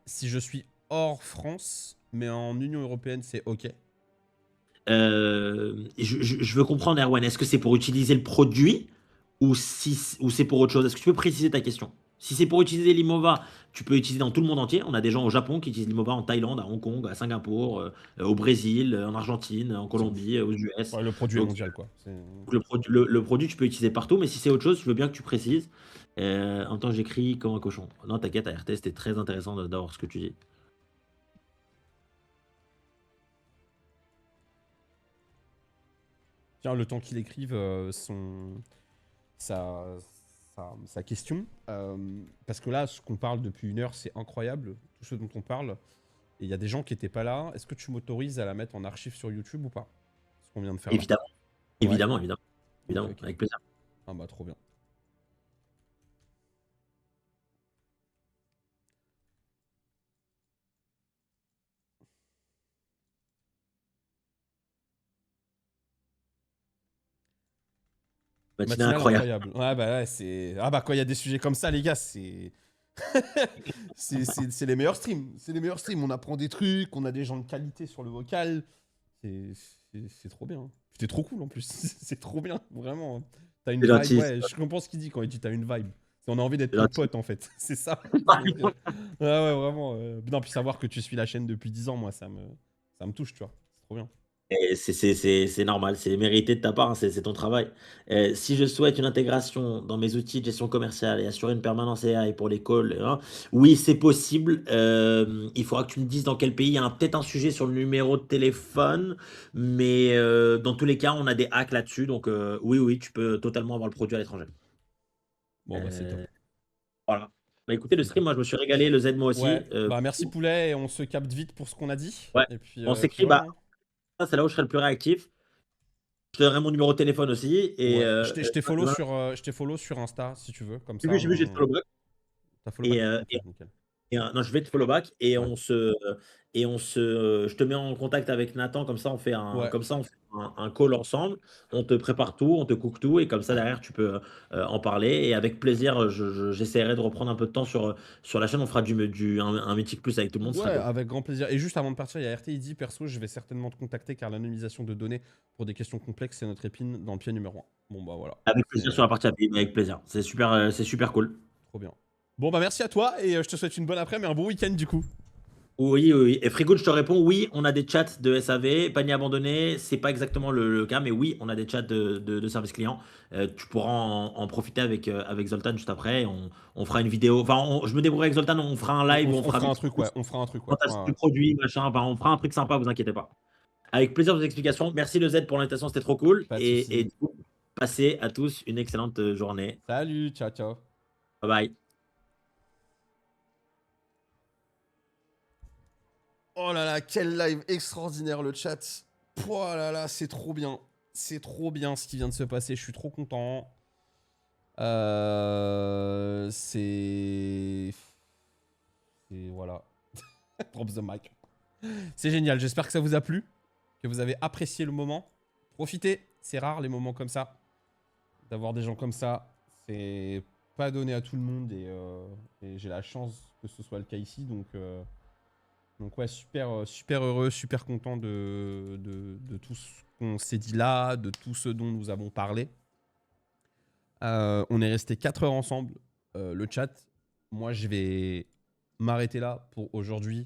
Si je suis hors France, mais en Union Européenne, c'est ok. Je veux comprendre, Erwan, est-ce que c'est pour utiliser le produit ou c'est pour autre chose? Est-ce que tu peux préciser ta question? Si c'est pour utiliser l'Imova, tu peux utiliser dans tout le monde entier. On a des gens au Japon qui utilisent l'Imova en Thaïlande, à Hong Kong, à Singapour, au Brésil, en Argentine, en C'est- Colombie, aux US. Ouais, le produit est Donc, mondial quoi. le produit, tu peux utiliser partout, mais si c'est autre chose, je veux bien que tu précises. En même temps, j'écris comme un cochon. Non, t'inquiète, à RTS, c'était très intéressant d'avoir ce que tu dis. Tiens, le temps qu'il écrive sa, sa question. Parce que là, ce qu'on parle depuis une heure, c'est incroyable, tout ce dont on parle. Et il y a des gens qui n'étaient pas là. Est-ce que tu m'autorises à la mettre en archive sur YouTube ou pas? Ce qu'on vient de faire là. Évidemment, Ouais. évidemment, évidemment, Ok, évidemment, ok. avec plaisir. Ah bah trop bien. Matinée Matinale incroyable. incroyable. Ouais, bah ouais, c'est. Ah bah quand il y a des sujets comme ça, les gars, c'est. C'est les meilleurs streams. C'est les meilleurs streams. On apprend des trucs, on a des gens de qualité sur le vocal. C'est trop bien. C'était trop cool en plus. C'est trop bien, vraiment. T'as une C'est vibe, gentil. ouais. Je comprends ce qu'il dit quand il dit t'as une vibe. On a envie d'être C'est ton gentil. pote en fait. C'est ça. Ouais, ouais, vraiment. Non, puis savoir que tu suis la chaîne depuis 10 ans, moi, ça me touche, tu vois. C'est trop bien. Et c'est normal, c'est mérité de ta part, hein, c'est ton travail. Si je souhaite une intégration dans mes outils de gestion commerciale et assurer une permanence AI pour les calls, hein, oui, c'est possible. Il faudra que tu me dises dans quel pays. Il y a peut-être un sujet sur le numéro de téléphone, mais dans tous les cas, on a des hacks là-dessus. Donc, oui, oui, tu peux totalement avoir le produit à l'étranger. Bon, bah, c'est top. Voilà. Bah, écoutez, le C'est stream, top. moi, je me suis régalé, le Z, moi Ouais, aussi. bah merci Poulet, et on se capte vite pour ce qu'on a dit. Ouais, Et puis, on s'écrit, voilà, bah, hein. ça, c'est là où je serai le plus réactif. Je te donnerai mon numéro de téléphone aussi. Et, Ouais, je t'ai follow sur Insta si tu veux, comme ça j'ai vu, j'ai le follow back. t'as follow back. Et, Ok, nickel. non, je vais te follow back et Ouais. je te mets en contact avec Nathan, comme ça on fait Ouais. un call ensemble, on te prépare tout, on te cook tout et comme ça derrière tu peux en parler et avec plaisir j'essaierai de reprendre un peu de temps sur la chaîne, on fera un Mythic Plus avec tout le monde, ce Ouais, sera cool. avec grand plaisir. Et juste avant de partir, il y a RT, il dit perso, je vais certainement te contacter car l'anonymisation de données pour des questions complexes, c'est notre épine dans le pied numéro 1. Bon, bah voilà. Avec C'est plaisir sur la partie API, mais avec plaisir, c'est super cool. trop bien. Bon, bah merci à toi et je te souhaite une bonne après-midi et un bon week-end du coup. Oui, oui, oui. Et Frigoud, je te réponds, oui, on a des chats de SAV, panier abandonné, c'est pas exactement le cas, mais oui, on a des chats de service client. Tu pourras en profiter avec Zoltan juste après. On fera une vidéo, enfin, je me débrouille avec Zoltan, on fera un live où on fera fera un vite truc, ouais. On fera un truc, ouais. présentation du produit, machin, enfin, on fera un truc sympa, vous inquiétez pas. Avec plaisir vos explications. Merci le Z pour l'invitation, c'était trop cool. Pas de Et soucis. du coup, passez à tous une excellente journée. Salut, ciao, ciao. Bye bye. Oh là là, quel live extraordinaire le chat. Oh là là, c'est trop bien. C'est trop bien ce qui vient de se passer. Je suis trop content. Voilà. Drop the mic. C'est génial. J'espère que ça vous a plu. Que vous avez apprécié le moment. Profitez. C'est rare les moments comme ça. D'avoir des gens comme ça. C'est pas donné à tout le monde. Et j'ai la chance que ce soit le cas ici. Donc ouais, super heureux, super content de tout ce qu'on s'est dit là, de tout ce dont nous avons parlé. On est resté 4 heures ensemble, le chat. Moi, je vais m'arrêter là pour aujourd'hui.